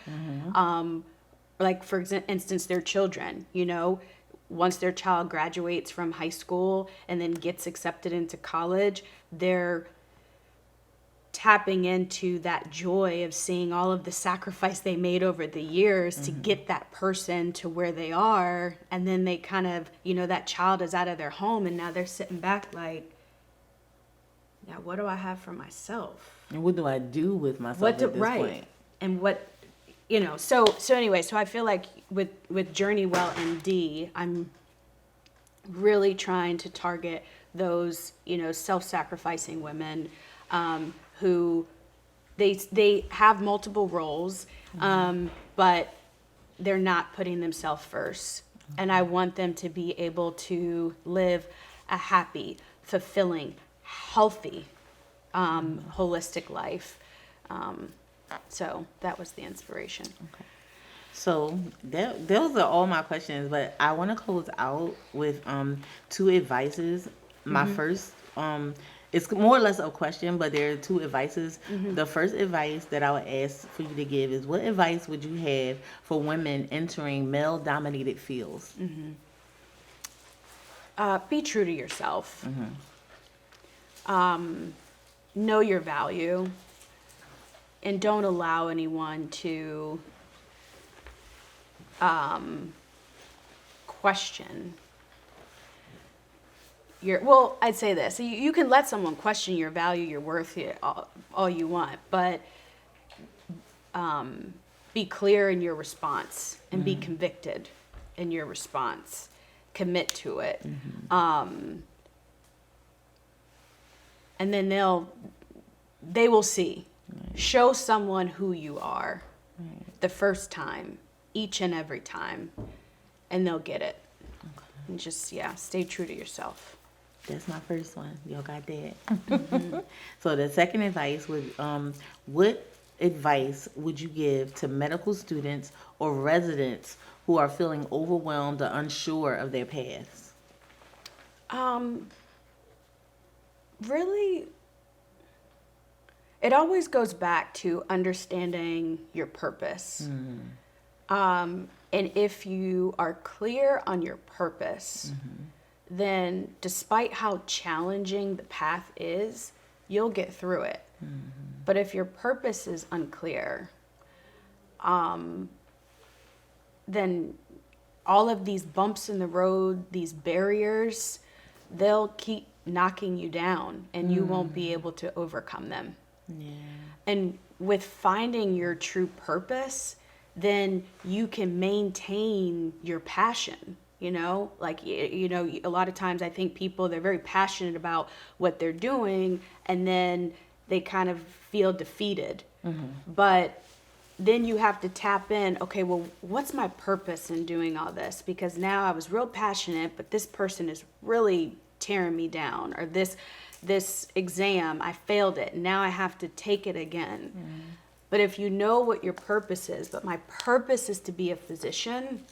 Like, for instance, their children, once their child graduates from high school and then gets accepted into college, they're tapping into that joy of seeing all of the sacrifice they made over the years to get that person to where they are. And then they kind of, that child is out of their home, and now they're sitting back like, now what do I have for myself? And what do I do with myself at this point? And what, so anyway, so I feel like with Journey Well MD, I'm really trying to target those, self-sacrificing women, who they have multiple roles, but they're not putting themselves first. And I want them to be able to live a happy, fulfilling, healthy, holistic life. So that was the inspiration. Okay. So those are all my questions, but I want to close out with 2 advices. My first, it's more or less a question, but there are 2 advices. The first advice that I would ask for you to give is, what advice would you have for women entering male-dominated fields? Be true to yourself. Know your value, and don't allow anyone to question I'd say this. You can let someone question your value, your worth, all you want, but be clear in your response and be convicted in your response. Commit to it. And then they will see. Show someone who you are the first time, each and every time, and they'll get it. And just, stay true to yourself. That's my first one. Y'all got that? So the second advice would, what advice would you give to medical students or residents who are feeling overwhelmed or unsure of their paths? Really, it always goes back to understanding your purpose. And if you are clear on your purpose, then despite how challenging the path is, you'll get through it. But if your purpose is unclear, then all of these bumps in the road, these barriers, they'll keep knocking you down, and you won't be able to overcome them. And with finding your true purpose, then you can maintain your passion. A lot of times I think people, they're very passionate about what they're doing, and then they kind of feel defeated. But then you have to tap in, okay, well, what's my purpose in doing all this? Because now I was real passionate, but this person is really tearing me down, or this exam, I failed it, and now I have to take it again. But if you know what your purpose is, but my purpose is to be a physician,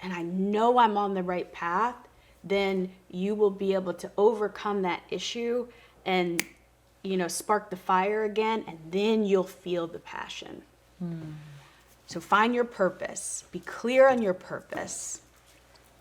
and I know I'm on the right path, then you will be able to overcome that issue and, spark the fire again, and then you'll feel the passion. So find your purpose, be clear on your purpose,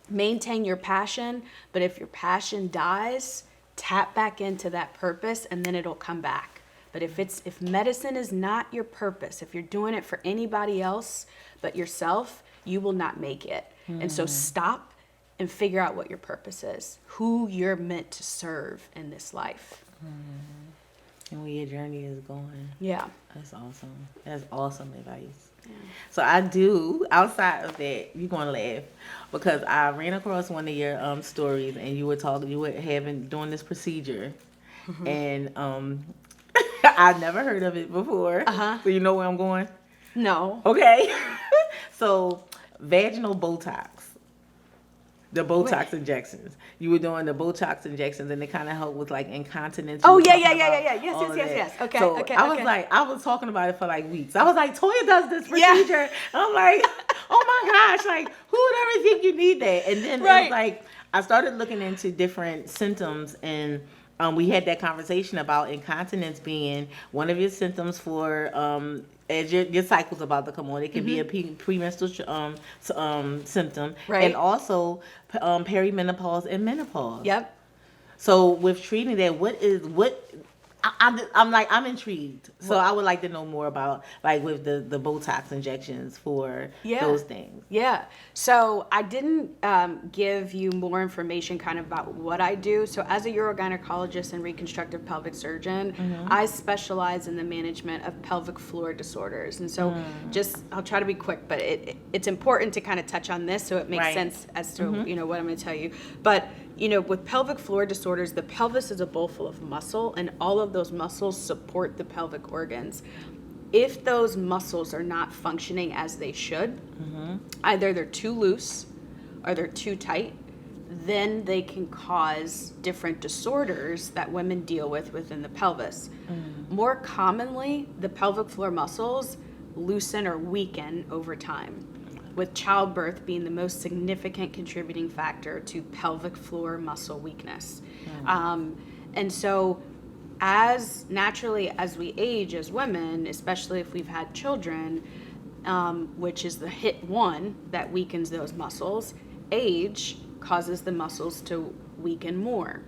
maintain your passion, but if your passion dies, tap back into that purpose, and then it'll come back. But if medicine is not your purpose, if you're doing it for anybody else but yourself, you will not make it. And so stop and figure out what your purpose is, who you're meant to serve in this life. And where your journey is going. Yeah. That's awesome. That's awesome advice. So I do, outside of that, you're going to laugh because I ran across one of your stories and you were doing this procedure and I never heard of it before. Uh-huh. So you know where I'm going? No. Okay. So vaginal Botox. The Wait. Botox injections. You were doing the Botox injections, and they kind of help with like incontinence. Oh, You were yeah, talking yeah, yeah, about yeah, yeah. all Yes, of yes, that. yes. Okay, So okay, I was okay. like, I was talking about it for like weeks. I was like, Toya does this Yeah. procedure. And I'm like, oh my gosh, like who would ever think you need that? And then it Right. was like I started looking into different symptoms and. We had that conversation about incontinence being one of your symptoms for as your cycle's about to come on. It can be a premenstrual symptom, Right. and also perimenopause and menopause. Yep. So with treating that, I'm intrigued. So I would like to know more about like with the Botox injections for those things. Yeah. So I didn't give you more information kind of about what I do. So as a urogynecologist and reconstructive pelvic surgeon, I specialize in the management of pelvic floor disorders. And so I'll try to be quick, but it's important to kind of touch on this so it makes sense as to, what I'm going to tell you. But with pelvic floor disorders, the pelvis is a bowl full of muscle, and all of those muscles support the pelvic organs. If those muscles are not functioning as they should, either they're too loose or they're too tight, then they can cause different disorders that women deal with within the pelvis. More commonly, the pelvic floor muscles loosen or weaken over time, with childbirth being the most significant contributing factor to pelvic floor muscle weakness. And so as naturally as we age as women, especially if we've had children, which is the hit one that weakens those muscles, age causes the muscles to weaken more.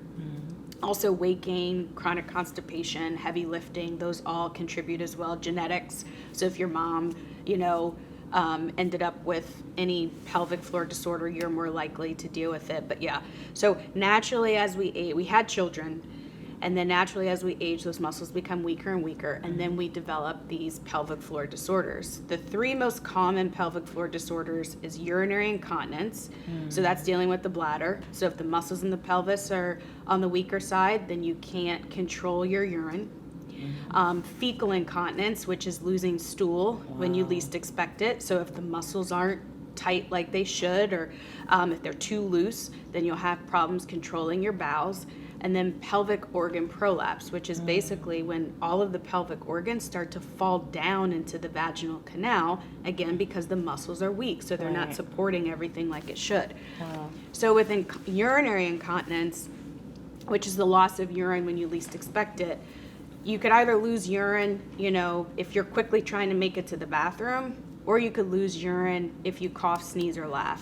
Also weight gain, chronic constipation, heavy lifting, those all contribute as well. Genetics, so if your mom, ended up with any pelvic floor disorder, you're more likely to deal with it. But yeah, so naturally as we had children, and then naturally as we age, those muscles become weaker and weaker, and then we develop these pelvic floor disorders. The three most common pelvic floor disorders is urinary incontinence, so that's dealing with the bladder. So if the muscles in the pelvis are on the weaker side, then you can't control your urine. Fecal incontinence, which is losing stool when you least expect it. So if the muscles aren't tight like they should, or if they're too loose, then you'll have problems controlling your bowels. And then pelvic organ prolapse, which is basically when all of the pelvic organs start to fall down into the vaginal canal, again, because the muscles are weak, so they're not supporting everything like it should. So with urinary incontinence, which is the loss of urine when you least expect it, you could either lose urine, if you're quickly trying to make it to the bathroom, or you could lose urine if you cough, sneeze, or laugh.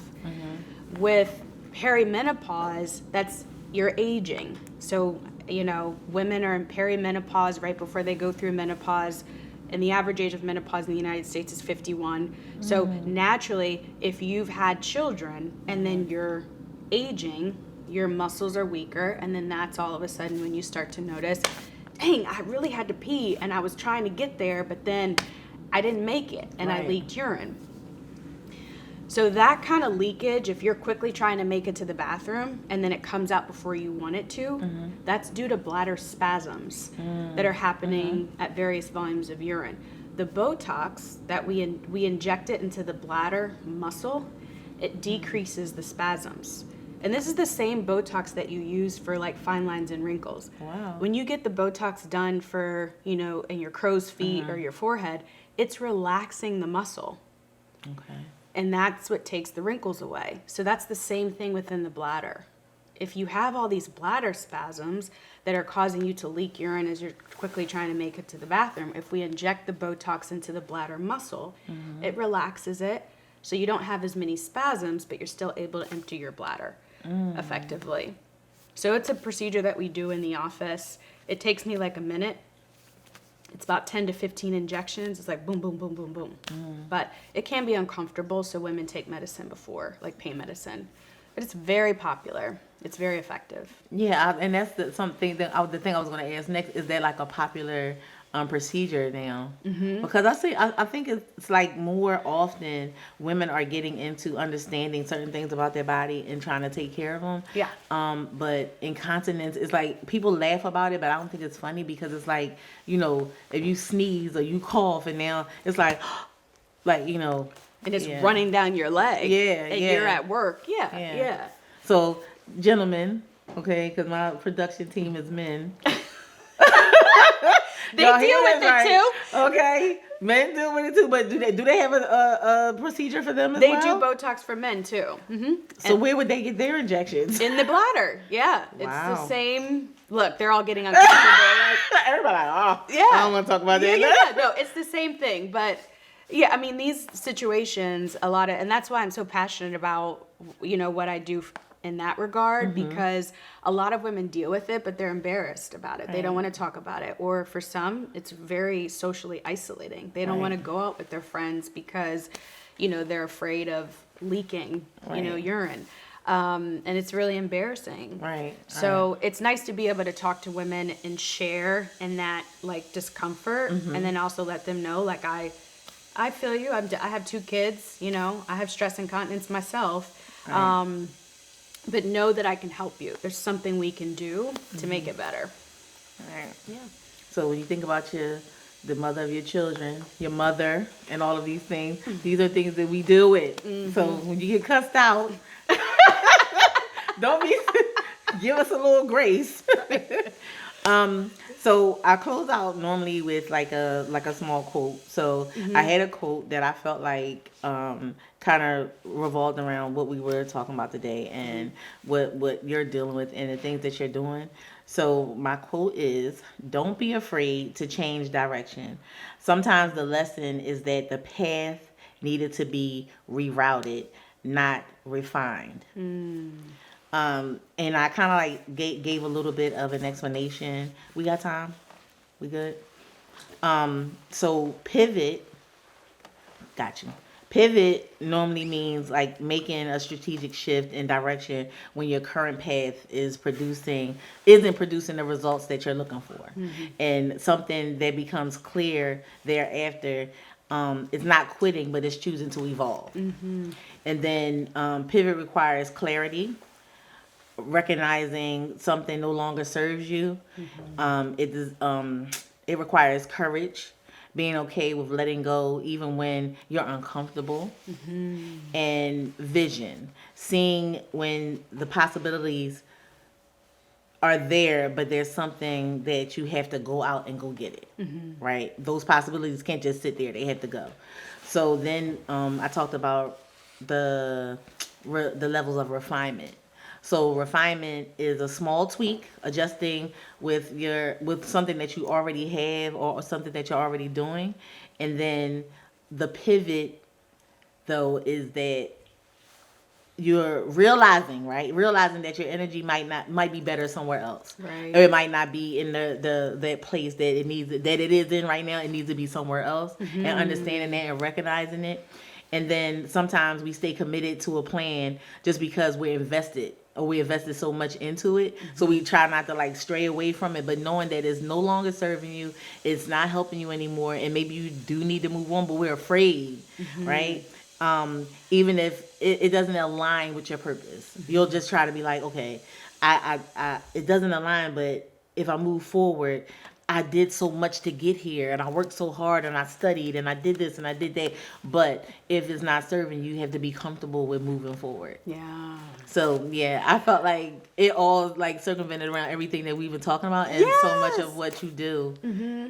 With perimenopause, that's you're aging. So, women are in perimenopause right before they go through menopause, and the average age of menopause in the United States is 51. So naturally, if you've had children and then you're aging, your muscles are weaker, and then that's all of a sudden when you start to notice, dang, I really had to pee and I was trying to get there, but then I didn't make it and I leaked urine. So that kind of leakage, if you're quickly trying to make it to the bathroom and then it comes out before you want it to, that's due to bladder spasms that are happening at various volumes of urine. The Botox that we inject it into the bladder muscle, it decreases the spasms. And this is the same Botox that you use for like fine lines and wrinkles. Wow. When you get the Botox done for, in your crow's feet or your forehead, it's relaxing the muscle. Okay. And that's what takes the wrinkles away. So that's the same thing within the bladder. If you have all these bladder spasms that are causing you to leak urine as you're quickly trying to make it to the bathroom, if we inject the Botox into the bladder muscle, it relaxes it so you don't have as many spasms, but you're still able to empty your bladder effectively. So it's a procedure that we do in the office. It takes me like a minute. It's about 10 to 15 injections. It's like boom, boom, boom, boom, boom. But it can be uncomfortable, so women take medicine before, like pain medicine. But it's very popular. It's very effective. Yeah, and that's the thing I was going to ask next. Is there like a popular procedure now, because I think it's like more often women are getting into understanding certain things about their body and trying to take care of them. Yeah. But incontinence is like people laugh about it, but I don't think it's funny because it's like, you know, if you sneeze or you cough and now it's like, you know, And it's running down your leg. Yeah, and yeah. you're at work. Yeah. So, gentlemen, okay, because my production team is men. They deal with it too. Okay, men deal with it too. But do they have a procedure for them as They well? do Botox for men too. So where would they get their injections? In the bladder. Yeah, it's Wow. the same. Look, they're all getting uncomfortable. Everybody like, oh, Yeah. I don't want to talk about that. Yeah. No, it's the same thing. But yeah, I mean, these situations, and that's why I'm so passionate about, you know, what I do in that regard, because a lot of women deal with it, but they're embarrassed about it. They don't want to talk about it. Or for some, it's very socially isolating. They don't want to go out with their friends because, you know, they're afraid of leaking, you know, urine. And it's really embarrassing. Right. So it's nice to be able to talk to women and share in that like discomfort, and then also let them know, like, I feel you. I have 2 kids, you know, I have stress incontinence myself. Right. But know that I can help you. There's something we can do to make it better. Right. Yeah. So when you think about the mother of your children, your mother, and all of these things, these are things that we deal with. So when you get cussed out, don't be, give us a little grace. So I close out normally with like a small quote. So I had a quote that I felt like kind of revolved around what we were talking about today and what you're dealing with and the things that you're doing. So my quote is, don't be afraid to change direction. Sometimes the lesson is that the path needed to be rerouted, not refined. And I kind of like gave a little bit of an explanation. We got time? We good? So pivot, got you. Pivot normally means like making a strategic shift in direction when your current path isn't producing the results that you're looking for. And something that becomes clear thereafter, it's not quitting, but it's choosing to evolve. And then pivot requires clarity, recognizing something no longer serves you. It requires courage, being okay with letting go even when you're uncomfortable, and vision, seeing when the possibilities are there, but there's something that you have to go out and go get it, right? Those possibilities can't just sit there; they have to go. So then I talked about the levels of refinement. So refinement is a small tweak, adjusting with something that you already have or something that you're already doing. And then the pivot, though, is that you're realizing that your energy might be better somewhere else. Right. Or it might not be in that place that it is in right now. It needs to be somewhere else. And understanding that and recognizing it. And then sometimes we stay committed to a plan just because we invested so much into it. So we try not to like stray away from it, but knowing that it's no longer serving you, it's not helping you anymore, and maybe you do need to move on, but we're afraid, right? Even if it doesn't align with your purpose, you'll just try to be like, okay, I it doesn't align, but if I move forward, I did so much to get here, and I worked so hard, and I studied, and I did this, and I did that. But if it's not serving you, you have to be comfortable with moving forward. Yeah. So, yeah, I felt like it all, like, circumvented around everything that we've been talking about and so much of what you do.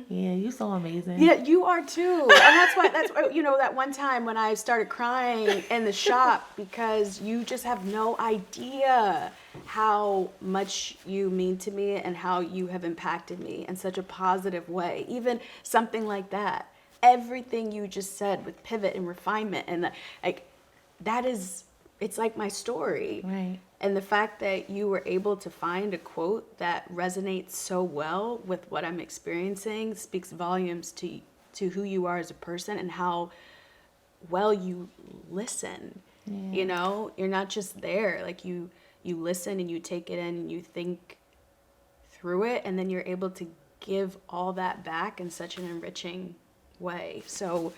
Yeah, you're so amazing. Yeah, you are too. And that's why, you know, that one time when I started crying in the shop because you just have no idea how much you mean to me and how you have impacted me in such a positive way. Even something like that. Everything you just said with pivot and refinement and it's like my story. Right. And the fact that you were able to find a quote that resonates so well with what I'm experiencing speaks volumes to who you are as a person and how well you listen. Yeah. You know, you're not just there. Like you listen and you take it in and you think through it, and then you're able to give all that back in such an enriching way. So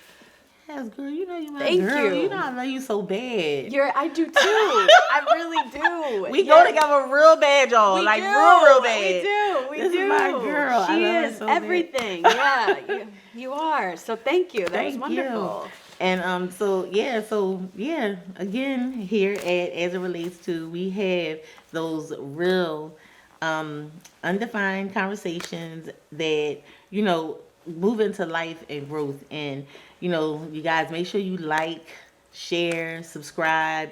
Yes, girl, you know you my Thank girl. you. You know I love you so bad. I do too. I really do. We go together real bad, y'all. We like do. real bad. We do. We This do. is my girl. She I love her is so bad. everything. Yeah, you are. So thank you. That was Thank wonderful. you. And so yeah, again here as it relates to, we have those real undefined conversations that move into life and growth. And you guys, make sure you like, share, subscribe,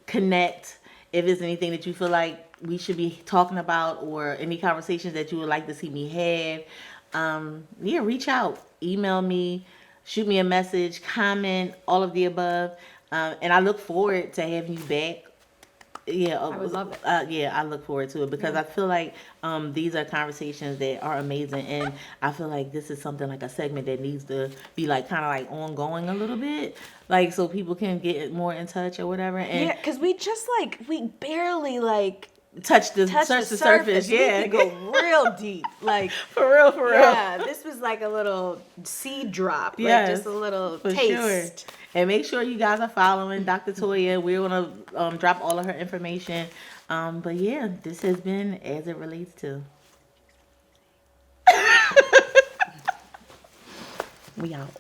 connect. If there's anything that you feel like we should be talking about, or any conversations that you would like to see me have, reach out, email me, shoot me a message, comment, all of the above. And I look forward to having you back. Yeah, I would love it. I look forward to it, because I feel like these are conversations that are amazing, and I feel like this is something, like a segment that needs to be like kind of like ongoing a little bit, like so people can get more in touch or whatever. And Yeah, because we barely touch the surface. We Yeah, could go real deep. Like for real. yeah, this was like a little seed drop. Yes, Like just a little for taste. sure. And make sure you guys are following Dr. Toya. We're gonna drop all of her information. But yeah, this has been As It Relates To. We out.